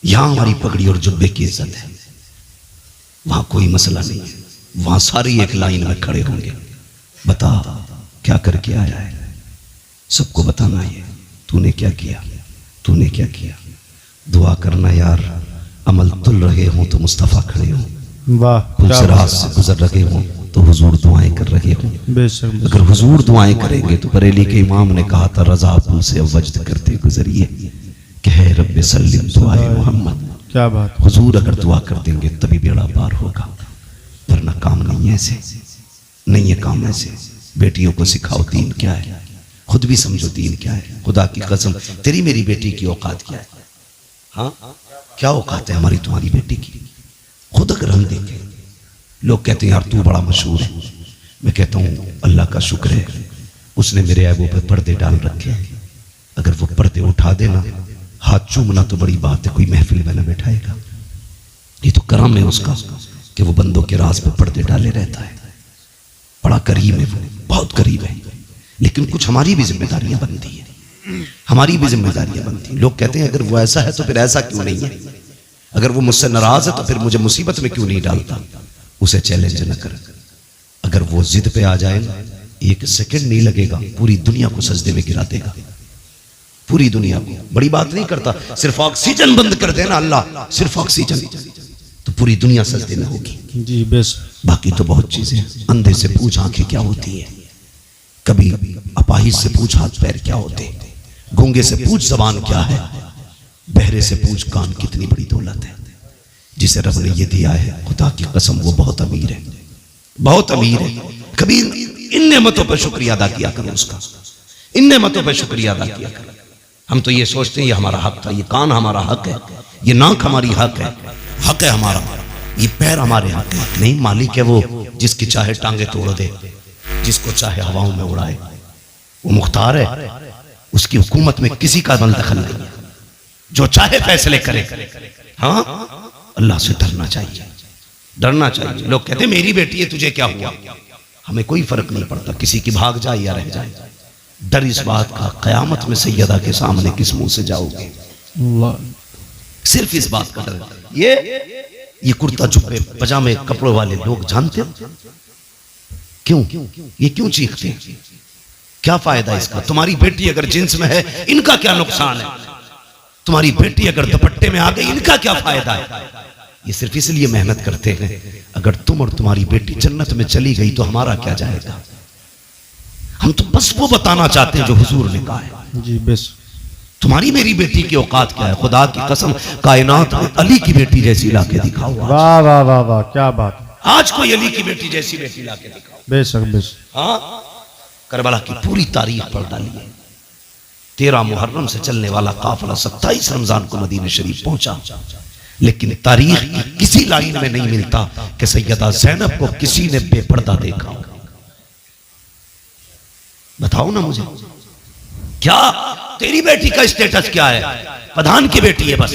यहां हमारी पगड़ी और जुब्बे की इज्जत है, वहां कोई मसला नहीं है। वहां सारी एक लाइन में खड़े होंगे, बता क्या करके आया है, सबको बताना है तूने क्या किया, तूने क्या किया। दुआ करना यार, अमल तुल रहे हो तो मुस्तफा खड़े हो, वाह, पुलसिरात से गुजर रहे हो तो हुजूर दुआएं कर रहे हो। बेशक, अगर हुजूर दुआएं करेंगे तो बरेली के इमाम ने कहा था रजा पुल से वजद करते गुजरिए कि है रब्बे सल्लिम दुआए मोहम्मद। क्या बात। हुजूर अगर दुआ कर देंगे तभी बेड़ा पार होगा, वरना काम नहीं है ऐसे, नहीं है काम ऐसे। बेटियों को सिखाओ दीन क्या है, खुद भी समझो दीन क्या है। खुदा की कसम तेरी मेरी बेटी की औकात क्या है? हाँ, क्या औकात है हमारी तुम्हारी बेटी की? खुद अगर हम देखें, लोग कहते हैं यार तू बड़ा मशहूर है, मैं कहता हूँ अल्लाह का शुक्र है उसने मेरे ऐबों पे पर्दे डाल रखे हैं। अगर वो पर्दे उठा देना, हाथ चूमना तो बड़ी बात है, कोई महफिल में न बैठाएगा। ये तो करम है उसका कि वो बंदों के राज पे पर्दे डाले रहता है। बड़ा करीब है वो, बहुत करीब है। लेकिन कुछ हमारी भी जिम्मेदारियां बनती है, हमारी भी जिम्मेदारियां बनती है। लोग कहते हैं अगर वो ऐसा है तो फिर ऐसा क्यों नहीं है? अगर वो मुझसे नाराज है तो फिर मुझे मुसीबत में क्यों नहीं डालता? उसे चैलेंज न कर। अगर वो जिद पे आ जाए ना, एक सेकंड नहीं लगेगा, पूरी दुनिया को सजदे में गिरा देगा, पूरी दुनिया को। बड़ी बात नहीं करता, सिर्फ ऑक्सीजन बंद कर देना अल्लाह, सिर्फ ऑक्सीजन, तो पूरी दुनिया सजदे में होगी। जी बेस। बाकी तो बहुत चीजें। अंधे से पूछ आंखें क्या होती है, कभी अपाहिज से पूछ हाथ पैर क्या होते, गूंगे से पूछ जबान क्या है, बहरे से पूछ कान कितनी बड़ी दौलत है। जिसे रब ने ये दिया है, खुदा की कसम वो बहुत अमीर है, बहुत अमीर है। कभी इन नेमतों पर शुक्रिया अदा किया करो उसका, इन नेमतों पर शुक्रिया अदा किया करो। हम तो ये सोचते हैं ये हमारा हक था, ये कान हमारा हक है, ये नाक हमारी हक है हमारा, ये पैर हमारे हक है। नहीं, मालिक है वो जिसकी चाहे टांगे तोड़ दे, जिसको चाहे हवाओं में उड़ाए, वो मुख्तार है, उसकी हुकूमत में किसी का दखल नहीं है, जो चाहे फैसले करे। हाँ, अल्लाह से डरना चाहिए, डरना चाहिए। लोग कहते मेरी बेटी है तुझे क्या हुआ? हमें कोई फर्क नहीं पड़ता, किसी की भाग जाए या रह जाए। डर इस बात का कयामत में सैयदा के सामने किस मुंह से जाओगे, सिर्फ इस बात का डर। ये कुर्ता जुब्बे पजामे कपड़ों वाले लोग जानते हो क्यों? ये क्यों चीखते हैं? क्या फायदा इसका? तुम्हारी बेटी अगर जींस में है, इनका क्या नुकसान है? तुम्हारी बेटी अगर दुपट्टे में आ गई, इनका क्या फायदा है? ये सिर्फ इसलिए मेहनत करते हैं, अगर तुम और तुम्हारी बेटी जन्नत में चली गई तो हमारा क्या जाएगा? हम तो बस वो बताना चाहते हैं जो हुजूर ने कहा है। जी बेस। तुम्हारी मेरी बेटी की औकात क्या है? खुदा की कसम कायनात में अली की बेटी जैसी लाके दिखाओ। वाह वाह वाह वाह, क्या बात। आज कोई अली की बेटी जैसी बेटी लाके दिखाओ। बेशक बेश। हाँ, करबला की पूरी तारीख पढ़ डालिए। 13 मुहर्रम से चलने वाला काफिला 27 रमजान को मदीना शरीफ पहुंचा, लेकिन तारीख की किसी लाइन में नहीं मिलता कि सैयदा ज़ैनब को किसी ने बेपर्दा देखा। बताओ ना मुझे, क्या तेरी बेटी का स्टेटस क्या है? प्रधान की बेटी है, बस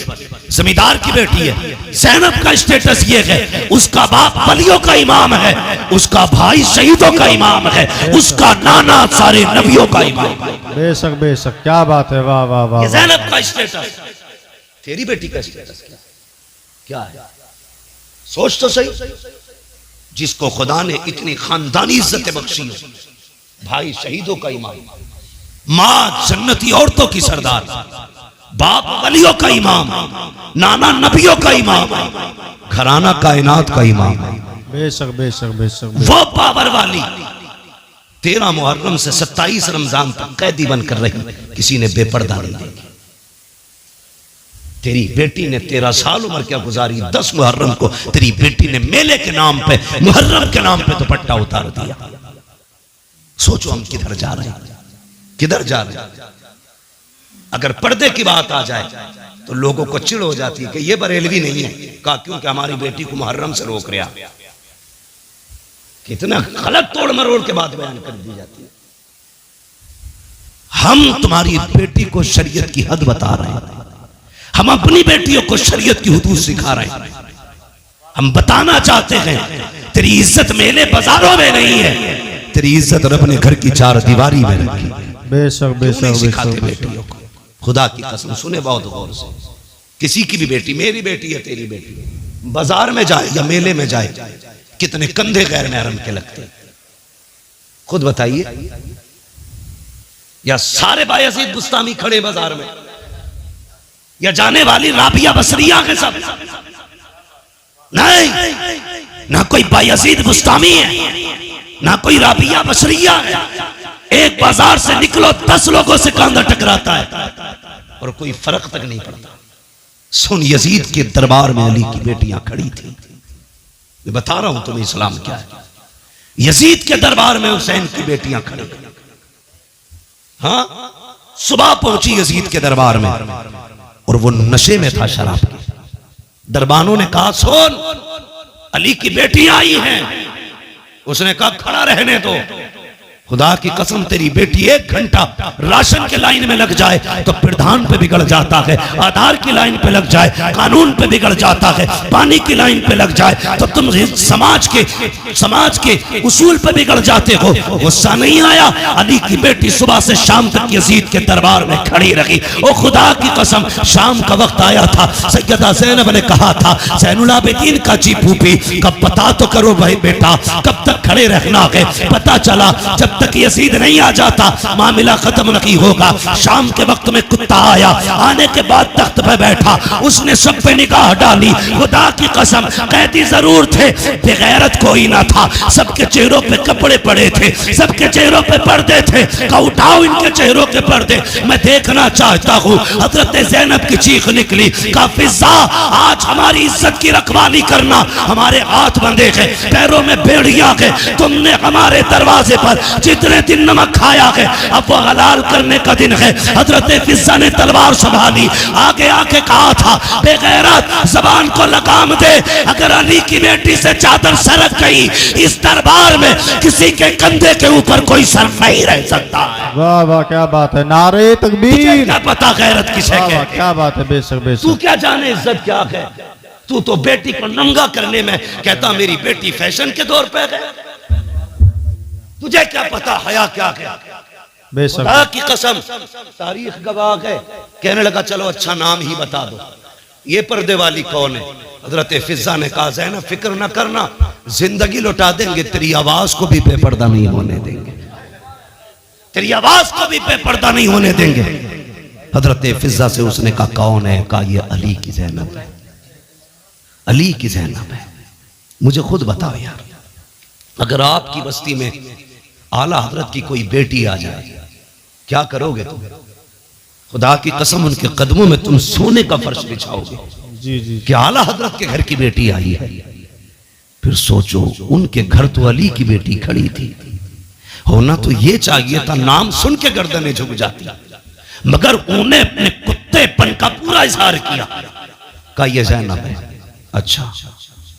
जमींदार की बेटी है। ज़ैनब का स्टेटस ये है, उसका बाप वलियों का इमाम है, उसका भाई शहीदों का इमाम है, उसका नाना सारे नबियों का इमाम है। बेशक बेशक, क्या बात है। वाह वाह वाह। ज़ैनब का स्टेटस, तेरी बेटी का स्टेटस क्या है? सोच तो सही। जिसको खुदा ने इतनी खानदानी इज्जत बख्शी हो, भाई शहीदों का इमाम, मां जन्नती औरतों की सरदार, बाप वलियों का इमाम, नाना नबियों का इमाम, घराना कायनात का इमाम। बेशक बेशक बेशक। वो पावर वाली 13 मुहर्रम से 27 रमजान तक कैदी बनकर रही, किसी ने बेपर्दा नहीं देखी। तेरी बेटी ने 13 साल उम्र क्या गुजारी, 10 मुहर्रम को तेरी बेटी ने मेले के नाम पे, मुहर्रम के नाम पे दुपट्टा उतार दिया। सोचो हम किधर जा रहे हैं, किधर जा रहे हैं। अगर पर्दे की बात आ जाए तो लोगों को चिढ़ हो जाती है कि ये बरेलवी नहीं है। कहा क्योंकि हमारी बेटी को मुहर्रम से रोक रहा। कितना गलत तोड़ मरोड़ के बाद बयान कर दी जाती है। हम तुम्हारी बेटी को शरीयत की हद बता रहे हैं, हम अपनी बेटियों को शरीयत की हुदूद सिखा रहे हैं। हम बताना चाहते हैं तेरी इज्जत मेले बाजारों में नहीं है, तेरी इज्जत रब ने घर की 4 दीवारी में रखी। बेशक बेशक सिखाते बेटियों को, खुदा की कसम सुने बहुत गौर से। किसी की भी बेटी, मेरी बेटी है, तेरी बेटी, बाजार में जाए या मेले में जाए, कितने कंधे गैर महरम के लगते, खुद बताइए। या सारे बायजीद बुस्तामी खड़े बाजार में, या जाने वाली राबिया बसरिया के सब? नहीं, ना कोई बायजीद बुस्तामी है, ना कोई राबिया बसरिया है। एक बाजार से निकलो 10 लोगों से कंधा टकराता है और कोई फर्क तक नहीं पड़ता। सुन, यजीद के दरबार में अली की बेटियां खड़ी थी। मैं बता रहा हूं तुम्हें इस्लाम क्या है। यजीद के दरबार में हुसैन की बेटियां खड़ी। हाँ, सुबह पहुंची यजीद के दरबार में और वो नशे में था शराब के। दरबानों ने कहा सुन, अली की बेटी आई हैं। उसने कहा खड़ा रहने दो, खुदा की कसम तेरी बेटी 1 घंटा राशन के लाइन में लग जाए तो प्रधान पे बिगड़ जाता है, आधार की लाइन पे लग जाए कानून पे बिगड़ जाता है, पानी की लाइन पे लग जाए तो तुम समाज के उसूल पे बिगड़ जाते हो। गुस्सा नहीं आया, अली की बेटी सुबह से शाम तक यजीद के दरबार में खड़ी रही। ओ खुदा की कसम, शाम का वक्त आया था, सैयदा ज़ैनब ने कहा था ज़ैनुल आबिदीन का जी फूफी कब पता तो करो भाई बेटा, कब तक खड़े रहना है। पता चला जब तक यजीद नहीं आ जाता मामला खत्म नहीं होगा। शाम के वक्त में कुत्ता आया, आने के बाद तख्त पे बैठा, उसने सब पे निगाह डाली। खुदा की कसम कैदी जरूर थे, बेगैरत कोई ना था। सबके चेहरों पे कपड़े पड़े थे, सबके चेहरों पे पर्दे थे। का उठाओ इनके चेहरों के पर्दे, मैं देखना चाहता हूँ। हजरत ज़ैनब की चीख निकली, का फिज़ा आज हमारी इज्जत की रखवाली करना, हमारे हाथ बंधे हैं, पैरों में बेड़ियां हैं। तुमने हमारे दरवाजे पर जितने दिन नमक खाया है अब वो हलाल करने का दिन है। हजरत फिज़ा ने तलवार संभाली, आगे आके कहा था बेगैरत जबान को लगाम दे, अगर अली की बेटी से चादर सरक गई इस दरबार में किसी के कंधे के ऊपर कोई सर नहीं रह सकता है। वाह वाह क्या बात है, नारे तकबीर। क्या पता गैरत किसे वाह वाह कहते क्या बात है, बेशक तू बेशक। क्या जाने इज्जत क्या है। तू तो बेटी को नंगा करने में कहता मेरी बेटी फैशन के दौर पे है। तुझे क्या पता हया क्या है। बेशक खुदा की कसम तारीख गवाह है। कहने लगा चलो अच्छा नाम ही बता दो, ये पर्दे वाली कौन है। हजरत फिज़ा ने कहा ज़ैनब फिक्र न करना, जिंदगी लौटा देंगे, तेरी आवाज को भी बेपर्दा नहीं होने देंगे, तेरी आवाज को भी बेपर्दा नहीं होने देंगे। हजरत फिज़ा से उसने कहा कौन है। कहा ये अली की ज़ैनब है, अली की ज़ैनब है। मुझे खुद बताओ यार, अगर आपकी बस्ती में आला हजरत की कोई बेटी आ जाए क्या करोगे तुम। खुदा की कसम उनके कदमों में तुम सोने का फर्श बिछाओगे। जी जी कि आला हजरत के घर की बेटी आई है। फिर सोचो उनके घर तो अली की बेटी खड़ी थी, होना तो ये चाहिए था नाम सुन के गर्दनें झुक जाती, मगर उन्हें अपने कुत्तेपन का पूरा इजहार किया। कहा ये ज़ैनब है। अच्छा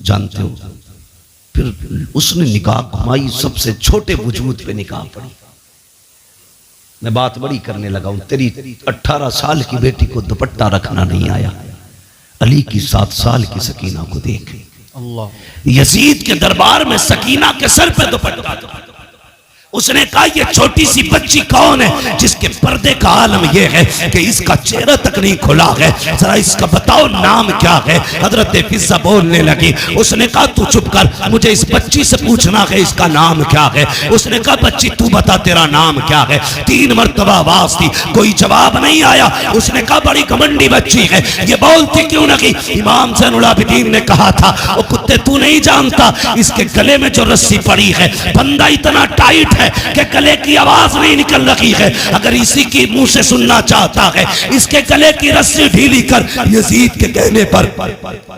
जानते हो। फिर उसने निकाह घुमाई, सबसे छोटे वजूद पे निकाह पड़ी। मैं बात बड़ी करने लगा हूं, तेरी 18 साल की बेटी को दुपट्टा रखना नहीं आया, अली की 7 साल की सकीना को देख। अल्लाह। यजीद के दरबार में सकीना के सर पे दुपट्टा था। उसने कहा ये छोटी सी बच्ची कौन है जिसके पर्दे का आलम यह है कि इसका चेहरा तक नहीं खुला है, जरा इसका बताओ नाम क्या है। हजरत फिज़ा बोलने लगी। उसने कहा तू चुप कर, मुझे इस बच्ची से पूछना है इसका नाम क्या है। उसने कहा बच्ची तू बता तेरा नाम क्या है। 3 मरतबा आवाज दी, कोई जवाब नहीं आया। उसने कहा बड़ी घमंडी बच्ची है, ये बोलती क्यों नहीं। इमाम ज़ैनुल आबिदीन ने कहा था ओ कुत्ते तू नहीं जानता इसके गले में जो रस्सी पड़ी है बंदा इतना टाइट है कि गले की आवाज नहीं निकल रही है। अगर इसी की मुंह से सुनना चाहता है इसके गले की रस्सी ढीली कर। यजीद के कहने पर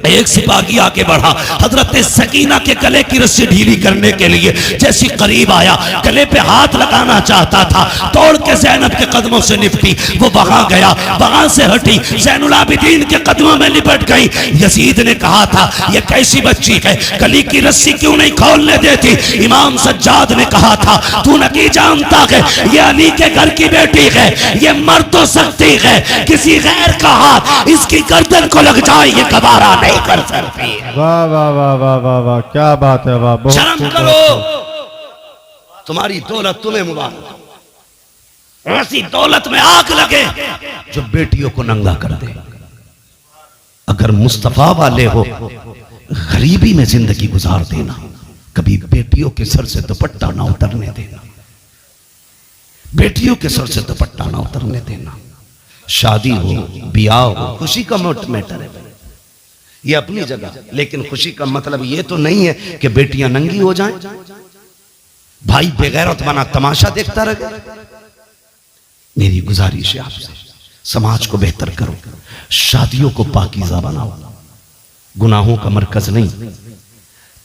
एक सिपाही आगे बढ़ा, हजरत सकीना के गले की रस्सी ढीली करने के लिए जैसी करीब आया, गले पे हाथ लगाना चाहता था, तोड़ के ज़ैनब के कदमों से निपटी। वो वहां गया, वहां से हटी, ज़ैनुल आबिदीन के कदमों में लिपट गई। यजीद ने कहा था ये कैसी बच्ची है, गले की रस्सी क्यों नहीं खोलने देती। इमाम सज्जाद ने कहा था तू नहीं जानता है ये अली के घर की बेटी है, ये मर तो सकती है, किसी गैर का हाथ इसकी गर्दन को लग जाए ये गवारा नहीं कर सकती। वाह वाह वाह वाह वाह वाह क्या बात है, वाह बहुत शर्म खूब, करो, बहुत खूब। तुम्हारी दौलत तुम्हें मुबारक, ऐसी दौलत में आग लगे जो बेटियों को नंगा कर दे। अगर मुस्तफा वाले हो गरीबी में जिंदगी गुजार देना, कभी बेटियों के सर से दुपट्टा ना उतरने देना, बेटियों के सर से दुपट्टा ना उतरने देना। शादी हो ब्याह हो खुशी का मैटर है, ये अपनी जगह, लेकिन खुशी का मतलब ये तो नहीं है कि बेटियां नंगी हो जाएं, भाई बेगैरत बना तमाशा देखता रहे। मेरी गुजारिश है आपसे, समाज को बेहतर करो, शादियों को पाकीज़ा बनाओ, गुनाहों का मरकज नहीं,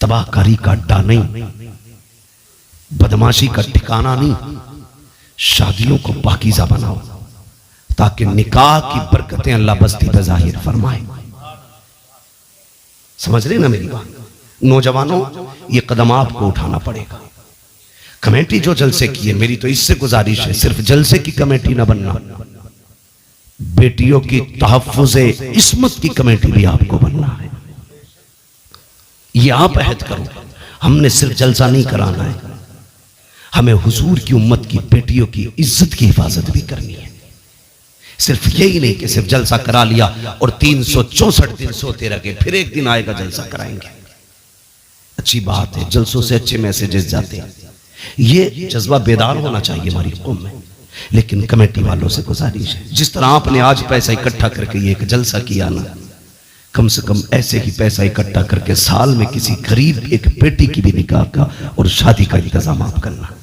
तबाहकारी का अड्डा नहीं, बदमाशी का ठिकाना नहीं। शादियों को पाकीज़ा बनाओ ताकि निकाह की बरकतें अल्लाह बस्ती पे जाहिर फरमाए। समझ रहे ना मेरी बात? नौजवानों, ये कदम आपको उठाना पड़ेगा। कमेटी जो जलसे की है, मेरी तो इससे गुजारिश है, सिर्फ जलसे की कमेटी ना बनना, बेटियों की तहफ्फुज़े इस्मत की कमेटी भी आपको बनना है। ये आप अहद करो। हमने सिर्फ जलसा नहीं कराना है, हमें हुजूर की उम्मत की बेटियों की इज्जत की हिफाजत भी करनी है। सिर्फ यही नहीं कि सिर्फ जलसा करा लिया और 364 दिन सोते रह गए, फिर एक दिन आएगा जलसा कराएंगे। अच्छी बात है, जलसों से अच्छे मैसेजेस जाते हैं, ये जज्बा बेदार होना चाहिए हमारी कौम में। लेकिन कमेटी वालों से गुजारिश है, जिस तरह आपने आज पैसा इकट्ठा करके ये एक जलसा किया ना, कम से कम ऐसे ही पैसा इकट्ठा करके साल में किसी गरीब एक बेटी की भी निकाह का और शादी का इंतजाम आप करना।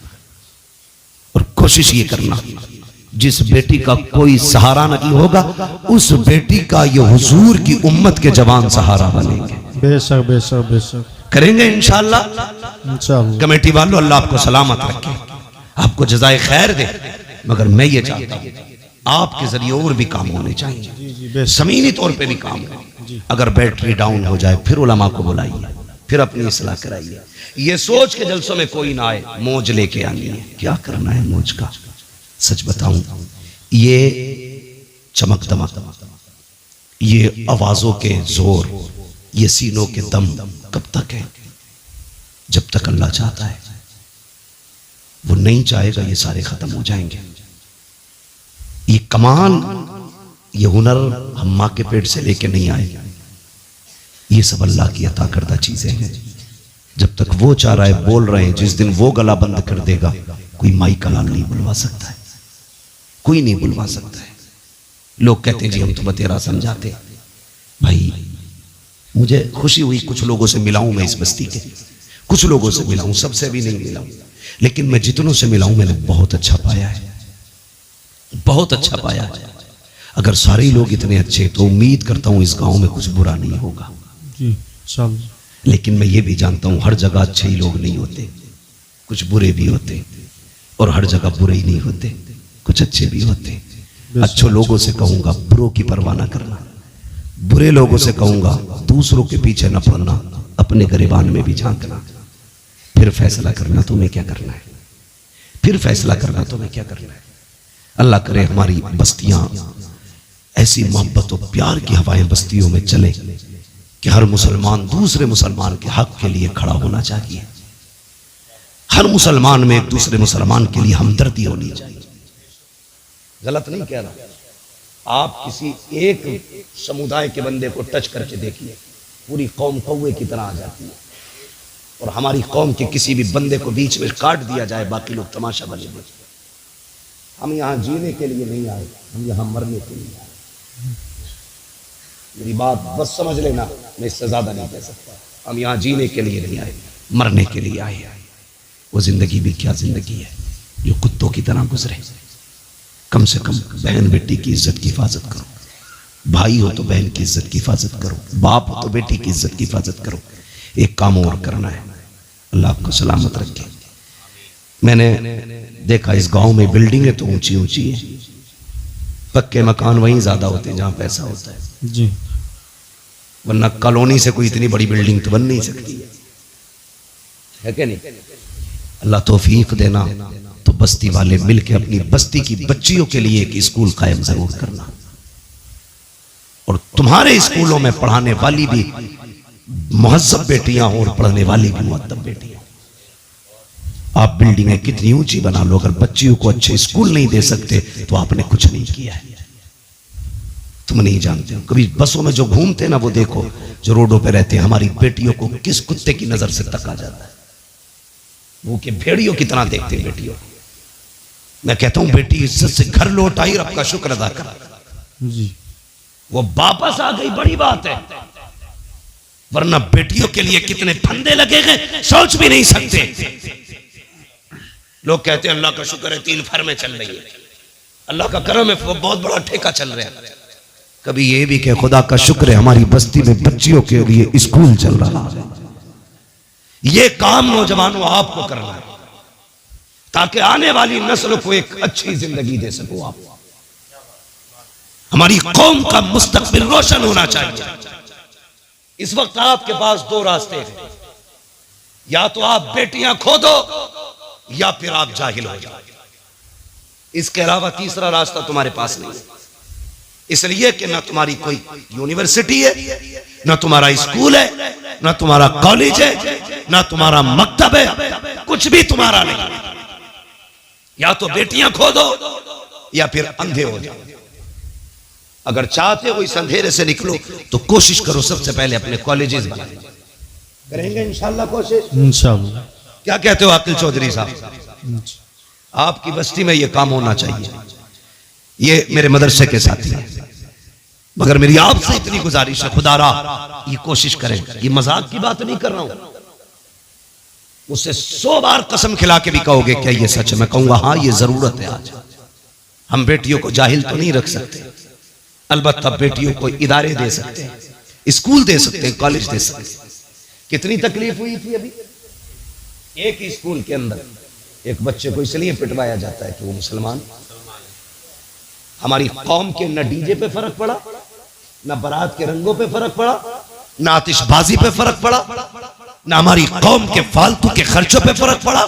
और कोशिश ये करना, जिस बेटी का कोई सहारा नहीं होगा, उस बेटी का ये हुजूर की उम्मत के जवान सहारा बनेंगे। बेशक बेशक बेशक करेंगे इंशाअल्लाह। इंशाअल्लाह। कमेटी वालों, अल्लाह आपको सलामत रखे, आपको जज़ाए खैर दे। मगर मैं ये चाहता हूँ आपके जरिए और भी काम होने चाहिए, ज़मीनी तौर पे भी काम हो। अगर बैटरी डाउन हो जाए फिर उलमा को बुलाइए, फिर अपनी इस्लाह कराइए। ये सोच के जलसों में कोई ना आए मौज लेके आनी है। क्या करना है मौज का? सच बताऊं, ये चमक दमक, ये आवाजों के जोर, ये सीनों के दम कब तक है? जब तक अल्लाह चाहता है। वो नहीं चाहेगा ये सारे खत्म हो जाएंगे। ये कमाल, ये हुनर हम माँ के पेट से लेके नहीं आए, ये सब अल्लाह की अता करदा चीजें हैं। जब तक वो चाह रहा है बोल रहे हैं, जिस दिन वो गला बंद कर देगा कोई माई का लाल नहीं बुलवा सकता है, कोई नहीं बुलवा सकता है। लोग कहते हैं जी हम तो बतेरा समझाते। भाई मुझे खुशी हुई, कुछ लोगों से मिला हूं मैं इस बस्ती के, कुछ लोगों से मिला हूं, सबसे भी नहीं मिला हूं, लेकिन मैं जितनों से मिला हूं मैंने बहुत अच्छा पाया है, बहुत अच्छा पाया है। अगर सारे लोग इतने अच्छे तो उम्मीद करता हूं इस गांव में कुछ बुरा नहीं होगा जी। लेकिन मैं ये भी जानता हूं हर जगह अच्छे ही लोग नहीं होते, कुछ बुरे भी होते, और हर जगह बुरे ही नहीं होते, कुछ अच्छे भी होते। अच्छे लोगों से कहूंगा बुरों की परवाह ना करना, बुरे लोगों से कहूंगा दूसरों के पीछे न पड़ना, अपने गिरबान में भी झांकना, फिर फैसला करना तुम्हें क्या करना है, फिर फैसला करना तुम्हें क्या करना है। अल्लाह करे हमारी बस्तियां ऐसी मोहब्बत और प्यार की हवाएं बस्तियों में चले कि हर मुसलमान दूसरे मुसलमान के हक के लिए खड़ा होना चाहिए, हर मुसलमान में एक दूसरे मुसलमान के लिए हमदर्दी होनी चाहिए। गलत नहीं कह रहा, आप किसी एक समुदाय के बंदे को टच करके देखिए, पूरी कौम कौवे की तरह आ जाती है। और हमारी कौम के किसी भी बंदे को बीच में काट दिया जाए, बाकी लोग तमाशा बने देखें। हम यहाँ जीने के लिए नहीं आए, हम यहाँ मरने के लिए आए। मेरी बात बस समझ लेना, मैं इससे ज्यादा नहीं कह सकता। हम यहाँ जीने के लिए नहीं आए, मरने के लिए आए। वो जिंदगी भी क्या जिंदगी है जो कुत्तों की तरह गुजरे। कम से कम बहन बेटी की इज्जत की हिफाजत करो, भाई हो तो बहन की इज्जत की हिफाजत करो, बाप हो तो बेटी की इज्जत की हिफाजत करो। एक काम और करना है, अल्लाह आपको सलामत रखे। मैंने देखा इस गांव में बिल्डिंगें तो ऊंची ऊंची है, पक्के मकान वहीं ज्यादा होते हैं जहां पैसा होता है जी, वरना कॉलोनी से कोई इतनी बड़ी बिल्डिंग तो बन नहीं सकती है क्या नहीं? अल्लाह तौफीक देना तो बस्ती वाले मिलके अपनी बस्ती की बच्चियों के लिए एक स्कूल कायम जरूर करना, और तुम्हारे स्कूलों में पढ़ाने वाली भी मुहज्जब बेटियां हो और पढ़ने वाली भी मुअद्दब बेटियां। आप बिल्डिंगें कितनी ऊंची बना लो, अगर बच्चियों को अच्छे स्कूल नहीं दे सकते तो आपने कुछ नहीं किया है। तुम नहीं जानते हो, कभी बसों में जो घूमते ना वो देखो, जो रोडों पे रहते हैं, हमारी बेटियों को किस कुत्ते की नजर से तका जाता है, वो के भेड़ियों की तरह देखते हैं बेटियों को। मैं कहता हूं बेटी इज्जत से घर लौट आई, रब का शुक्र अदा कर जी, वो वापस आ गई, बड़ी बात है। वरना बेटियों के लिए कितने फंदे लगे गए सोच भी नहीं सकते। लोग कहते हैं अल्लाह का शुक्र है 3 फर्में चल रही है, अल्लाह का करम है, वो बहुत बड़ा ठेका चल रहा है। कभी ये भी कहे खुदा का शुक्र है हमारी बस्ती में बच्चियों के लिए स्कूल चल रहा है। ये काम नौजवानों आपको करना है। ताकि आने वाली नस्ल को एक अच्छी जिंदगी दे सको आप। हमारी कौम का मुस्तकबिल रोशन होना चाहिए। इस वक्त आपके पास दो रास्ते हैं, या तो आप बेटियां खो दो या फिर आप जाहिल हो जाओ। इसके अलावा तीसरा रास्ता तुम्हारे पास नहीं है। इसलिए कि ना तुम्हारी कोई यूनिवर्सिटी है, ना तुम्हारा स्कूल है, ना तुम्हारा कॉलेज है, ना तुम्हारा मकतब है, कुछ भी तुम्हारा नहीं। या तो बेटियां खो दो या फिर अंधे हो जाओ। अगर चाहते हो इस अंधेरे से निकलो तो कोशिश करो सबसे पहले अपने कॉलेजेस बनाने। करेंगे इंशाल्लाह कोशिश, इंशाल्लाह। क्या कहते हो आकिल चौधरी साहब? आपकी बस्ती में यह काम होना चाहिए। ये मेरे मदरसे के साथी हैं, मगर मेरी आपसे इतनी गुजारिश है, खुदारा ये कोशिश करें। ये मजाक की बात नहीं कर रहा हूं, मुझसे 100 बार कसम खिला के भी कहोगे क्या ये सच है? मैं कहूंगा हाँ ये जरूरत है। आज हम बेटियों को जाहिल तो नहीं रख सकते, अलबत्ता बेटियों को इदारे दे सकते हैं, स्कूल दे सकते हैं, कॉलेज दे सकते हैं। कितनी तकलीफ हुई थी अभी एक ही स्कूल के अंदर एक बच्चे को इसलिए पिटवाया जाता है कि वो मुसलमान। हमारी कौम के न डीजे पे फर्क पड़ा, न बारात के रंगों पे फर्क पड़ा, न आतिशबाजी पे फर्क पड़ा, न हमारी कौम के फालतू के खर्चों पे फर्क पड़ा।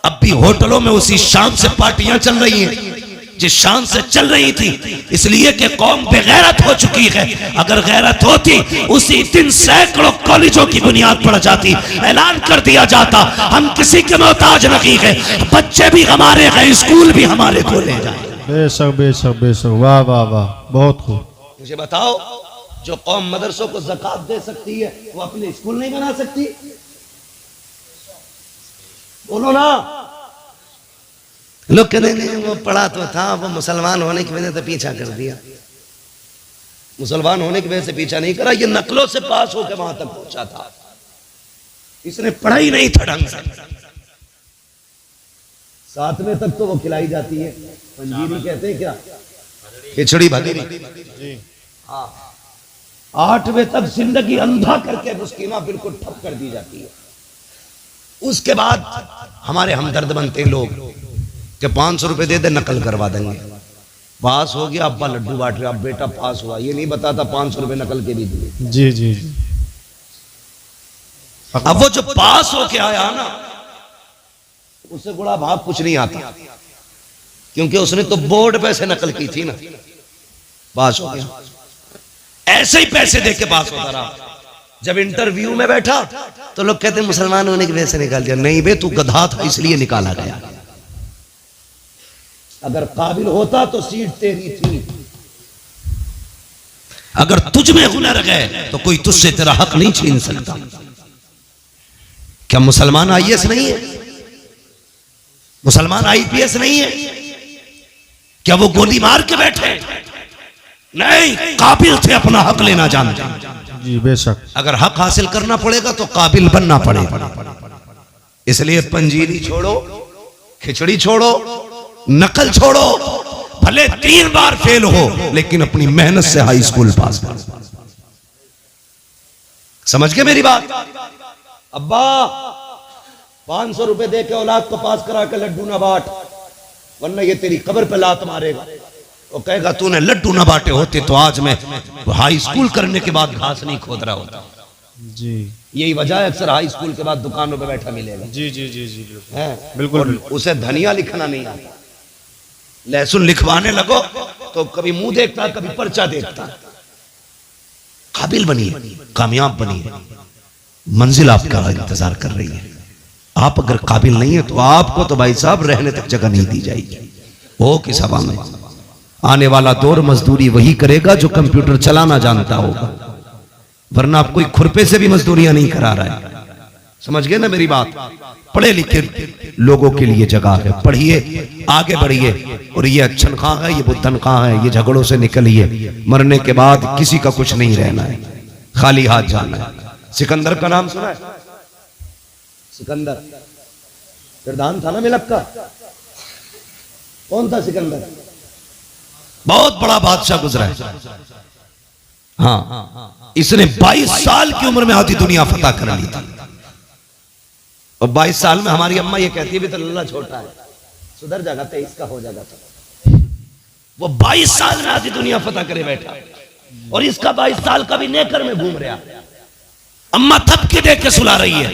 अब भी होटलों में उसी शान से पार्टियां चल रही हैं जिस शान से चल रही थी, इसलिए कि कौम बेगैरत हो चुकी है। अगर गैरत होती उसी दिन सैकड़ों कॉलेजों की बुनियाद पड़ जाती, ऐलान कर दिया जाता हम किसी के मोहताज नहीं है, बच्चे भी हमारे हैं, स्कूल भी हमारे खोले जाए। बेशक बेशक बेशक, वाह वाह वाह, बहुत खूब। मुझे बताओ, जो कौम मदरसों को ज़कात दे सकती है वो अपने स्कूल नहीं बना सकती? बोलो ना। लोग कहते हैं वो पढ़ा तो था, वो मुसलमान होने की वजह से पीछा कर दिया। मुसलमान होने की वजह से पीछा नहीं करा, ये नकलों से पास होकर वहां तक पहुंचा था। इसने पढ़ाई नहीं था ढंग से। 7वें तक तो वो खिलाई जाती है, पंजीरी कहते हैं क्या, खिचड़ी भदीरी। हाँ, 8वें तक जिंदगी अंधा करके मुस्किना बिल्कुल ठप कर दी जाती है। उसके बाद हमारे हमदर्द बनते लोग कि 500 रुपए दे दे नकल करवा देंगे। पास हो गया, अब्बा लड्डू बांट रहे, अब बेटा पास हुआ, ये नहीं बताता 500 रुपए नकल के भी दिए। जी जी जी। अब वो जो पास होके आया ना, उससे बड़ा भाग कुछ नहीं आता, क्योंकि उसने तो बोर्ड पे से नकल की थी ना, पास हो गया। ऐसे ही पैसे दे के पास होता रहा। जब इंटरव्यू में बैठा तो लोग कहते मुसलमान होने की वजह से निकाल दिया। नहीं बे, तू गधा था इसलिए निकाला गया। अगर काबिल होता तो सीट तेरी थी। अगर तुझ में हुनर है तो कोई तुझसे तेरा हक नहीं छीन सकता। क्या मुसलमान आईएएस नहीं है? मुसलमान आईपीएस नहीं है? क्या वो गोली मार के बैठे? नहीं, काबिल थे, अपना हक लेना जानते। जी बेशक। अगर हक हासिल करना पड़ेगा तो काबिल बनना पड़ेगा। इसलिए पंजीरी छोड़ो, खिचड़ी छोड़ो, नकल छोड़ो, भले 3 बार फेल हो लेकिन अपनी मेहनत से हाई स्कूल पास करो। समझ गए मेरी बात? अब्बा 500 रुपए दे के औलाद को पास करा के लड्डू ना बांट, वरना ये तेरी कब्र पे लात मारेगा। वो कहेगा तूने लड्डू ना बांटे होते तो आज मैं हाई स्कूल करने के बाद घास नहीं खोद रहा होता। जी, यही वजह है, अक्सर हाई स्कूल के बाद दुकानों पे बैठा मिलेगा। जी जी जी जी, बिल्कुल। उसे धनिया लिखना नहीं आता, लहसुन लिखवाने लगो तो कभी मुंह देखता, कभी पर्चा देखता। काबिल बनिए, कामयाब बनिए, मंजिल आपका इंतजार कर रही है। आप अगर काबिल नहीं है तो आपको तो भाई साहब रहने तक जगह नहीं दी जाएगी। वो किस हवा में आने वाला दौर मजदूरी वही करेगा जो कंप्यूटर चलाना जानता होगा, वरना आप कोई खुरपे से भी मजदूरियां नहीं करा रहा है। समझ गए ना मेरी बात? पढ़े लिखे लोगों के लिए जगह है, पढ़िए, आगे बढ़िए। और ये तनख्वाह है, ये वो तनख्वाह है, ये झगड़ों से निकलिए। मरने के बाद किसी का कुछ नहीं रहना है, खाली हाथ जाना है। सिकंदर का नाम सुना है? सिकंदर प्रधान था ना मिलक का। कौन था सिकंदर? बहुत बड़ा बादशाह गुजरा है। हाँ, इसने 22 साल की उम्र में आधी दुनिया फतह कर ली थी। और 22 साल में हमारी अम्मा ये कहती है भी तो लल्ला छोटा है, सुधर जाएगा, 23 का हो जाएगा। तो वो 22 साल में आधी दुनिया फतह करे बैठा और इसका 22 साल का भी नेकर में घूम रहा। अम्मा थप के देख के सुला रही है।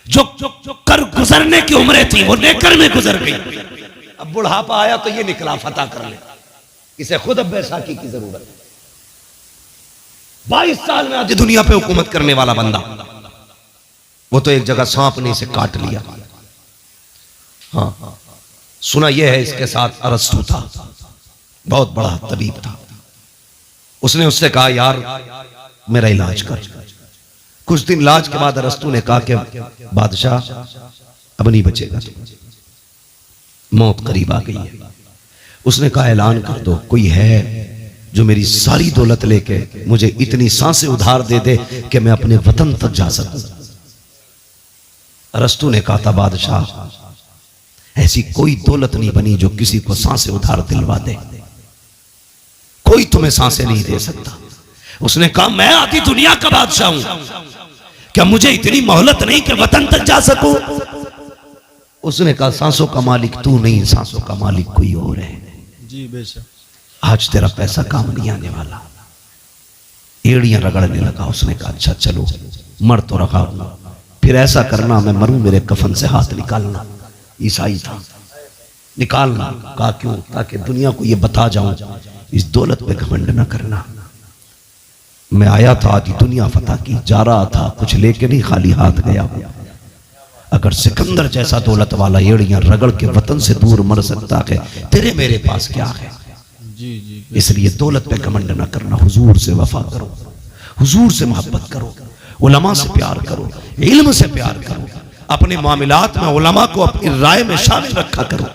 जो कर गुजरने की उम्र थी वो नेकर में गुजर गई। अब बुढ़ापा आया तो ये निकला फतह कर ले, इसे खुद अब बैसाखी की जरूरत है। 22 साल में आधी दुनिया पे हुकूमत करने वाला बंदा, वो तो एक जगह सांप ने इसे काट लिया। हाँ, सुना यह है इसके साथ अरस्तु था, बहुत बड़ा तबीब था। उसने उससे कहा यार मेरा इलाज कर। कुछ दिन इलाज के बाद अरस्तु ने कहा कि बादशाह अब नहीं बचेगा, मौत करीब आ गई है। उसने कहा ऐलान कर दो कोई है जो मेरी सारी दौलत लेके मुझे इतनी सांसें उधार दे दे कि मैं अपने वतन तक जा सकूं। अरस्तु ने कहा था बादशाह ऐसी कोई दौलत नहीं बनी जो किसी को सांसें उधार दिलवा दे, कोई तुम्हें सांसें नहीं दे सकता। उसने कहा मैं आधी दुनिया का बादशाह हूं, क्या मुझे इतनी मोहलत नहीं कि वतन तक जा सकूं? उसने कहा सांसों का मालिक तू नहीं, सांसों का मालिक कोई और है। जी बेशक। आज तेरा पैसा काम नहीं आने वाला। एड़ियां रगड़ने लगा। उसने कहा अच्छा चलो मर तो रखा हूं, फिर ऐसा करना मैं मरूं मेरे कफन से हाथ निकालना। ईसाई था, निकालना। कहा क्यों? ताकि दुनिया को ये बता जाऊं इस दौलत पे घमंड न करना। मैं आया था आधी दुनिया फतह की, जा रहा था कुछ लेके नहीं, खाली हाथ गया हूं। अगर सिकंदर जैसा दौलत वाला एड़ियां रगड़ के वतन से दूर मर सकता है, तेरे मेरे पास क्या है? जी जी। इसलिए दौलत पे घमंड न करना, हुजूर से वफा करो, हुजूर से मोहब्बत करो, उलमा से प्यार करो, इल्म से प्यार करो, अपने मामलात में उलमा को अपनी राय में शामिल रखा करो,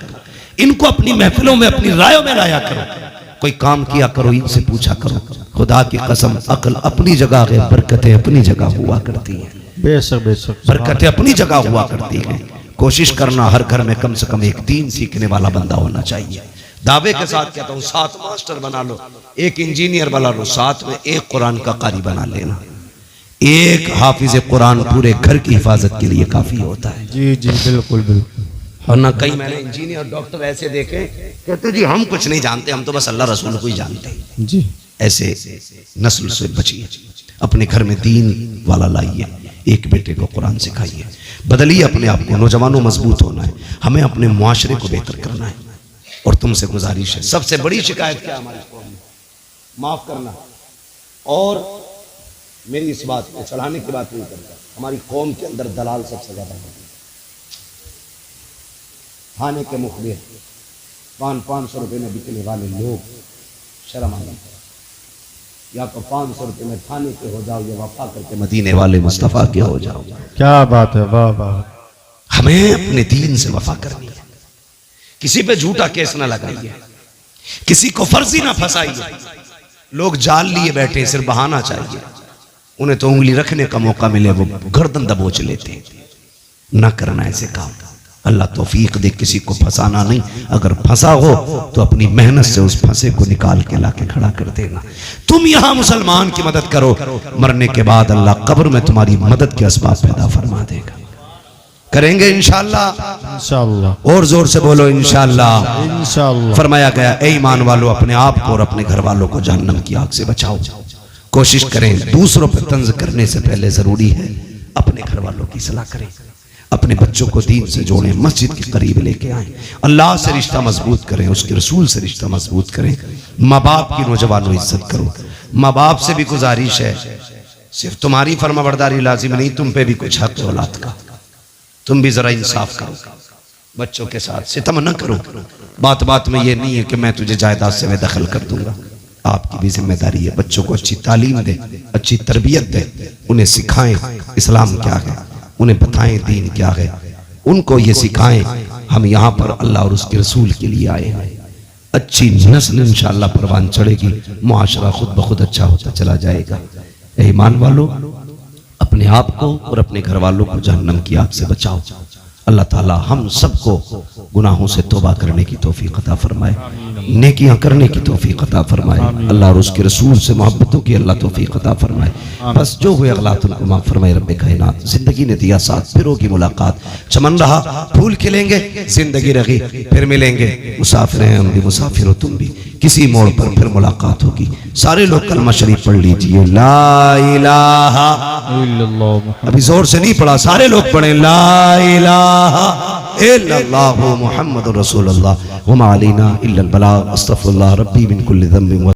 इनको अपनी महफिलों में अपनी रायों में लाया करो। कोई काम किया करो इनसे पूछा करो। खुदा की कसम अक्ल अपनी जगह है, बरकतें अपनी जगह हुआ करती हैं। बेशक बेशक। बरकतें अपनी जगह हुआ करती हैं। कोशिश करना हर घर में कम से कम एक दीन सीखने वाला बंदा होना चाहिए। दावे के साथ कहता हूं 7 मास्टर बना लो, 1 इंजीनियर बना लो, साथ में 1 कुरान का कारी बना लेना। 1 हाफिज कुरान पूरे घर की हिफाजत के लिए काफी होता है। जी जी बिल्कुल बिल्कुल। वरना कई मैंने इंजीनियर डॉक्टर ऐसे देखे कहते जी हम कुछ नहीं जानते, हम तो बस अल्लाह रसूल को ही जानते हैं। जी ऐसे नस्ल से बचिए, अपने घर में दीन वाला लाइए, एक बेटे को कुरान सिखाइए, बदलिए अपने आप को। नौजवानों मजबूत होना है, हमें अपने मुआशरे को बेहतर करना है। और तुमसे गुजारिश है, सबसे बड़ी शिकायत क्या हमारी कौम में? माफ करना। और मेरी इस बात को चढ़ाने की बात नहीं करता, हमारी कौम के अंदर दलाल सबसे ज्यादा है। खाने के मुखबिर 500 रुपए में बिकने वाले लोग शर्म आना, या तो 500 रुपए में खाने के हो जाओ या वफा करके मदीने वाले मुस्तफा के हो जाओ। क्या बात है, वाह वाह। हमें अपने दीन से वफा करनी है। किसी पे झूठा केस ना लगाइए, किसी को फर्जी ना फंसाइए। लोग जाल लिए बैठे, सिर्फ बहाना चाहिए। उन्हें तो उंगली रखने का मौका मिले वो गर्दन दबोच लेते। ना करना ऐसे काम। अल्लाह तौफीक दे, किसी को फंसाना नहीं। अगर फंसा हो तो अपनी मेहनत से उस फंसे को निकाल के लाके खड़ा कर देना। तुम यहां मुसलमान की मदद करो, मरने के बाद अल्लाह कब्र में तुम्हारी मदद के असबाब पैदा फरमा देगा। करेंगे इंशाअल्लाह। इंशाअल्लाह। और जोर से बोलो इंशाअल्लाह। इंशाअल्लाह। फरमाया गया ए ईमान वालों, अपने आप को और अपने घर वालों को जहन्नम की आग से बचाओ। कोशिश करें, दूसरों पर तंज करने से पहले जरूरी है अपने घर वालों की सलाह करें, अपने बच्चों को दीन से जोड़ें, मस्जिद के करीब लेके आए, अल्लाह से रिश्ता मजबूत करें, उसके रसूल से रिश्ता मजबूत करें। माँ बाप की नौजवानों इज्जत करो। माँ बाप से भी गुजारिश है, सिर्फ तुम्हारी फरमाबरदारी लाजिम नहीं, तुम पे भी कुछ हक औलाद का। तुम भी जरा इंसाफ करो, बच्चों के साथ सितम न करो। बात बात में ये नहीं है कि मैं तुझे जायदाद से दखल कर दूंगा। आपकी भी जिम्मेदारी है, बच्चों को अच्छी तालीम दे, अच्छी तरबियत दे, उन्हें सिखाएं इस्लाम क्या है, उन्हें बताएं दीन क्या है, उनको ये सिखाएं हम यहाँ पर अल्लाह और उसके रसूल के लिए आए हैं। अच्छी नस्ल इंशाअल्लाह परवान चढ़ेगी, मुआशरा खुद ब खुद अच्छा होता चला जाएगा। ईमान वालों, अपने आप को और अपने घर वालों को जहन्नम की आग से बचाओ। अल्लाह ताला हम सबको गुनाहों से तौबा करने की तौफीक अता फरमाए। नेकियां करने की तौफीक अता फरमाए। अल्लाह और उसके रसूल से मोहब्बतों की अल्लाह तौफीक अता फरमाए। बस जो हुए अगलात उनको माफ फरमाए रब्बे कायनात। जिंदगी ने दिया साथ, फिर होगी मुलाकात। चमन रहा फूल खिलेंगे, जिंदगी रही फिर मिलेंगे। मुसाफिर हैं हम भी, मुसाफिर हो तुम भी, किसी मोड़ पर फिर मुलाकात होगी। सारे लोग कलमा शरीफ पढ़ लीजिए, ला इलाहा, अभी जोर से नहीं पढ़ा, सारे लोग पढ़े ला इलाहा इल्लल्लाहु मुहम्मदुर रसूलुल्लाह व मा अलैना इल्लल बलाग। अस्तगफिरुल्लाह रब्बी मिन कुल्लि ज़ंबिन।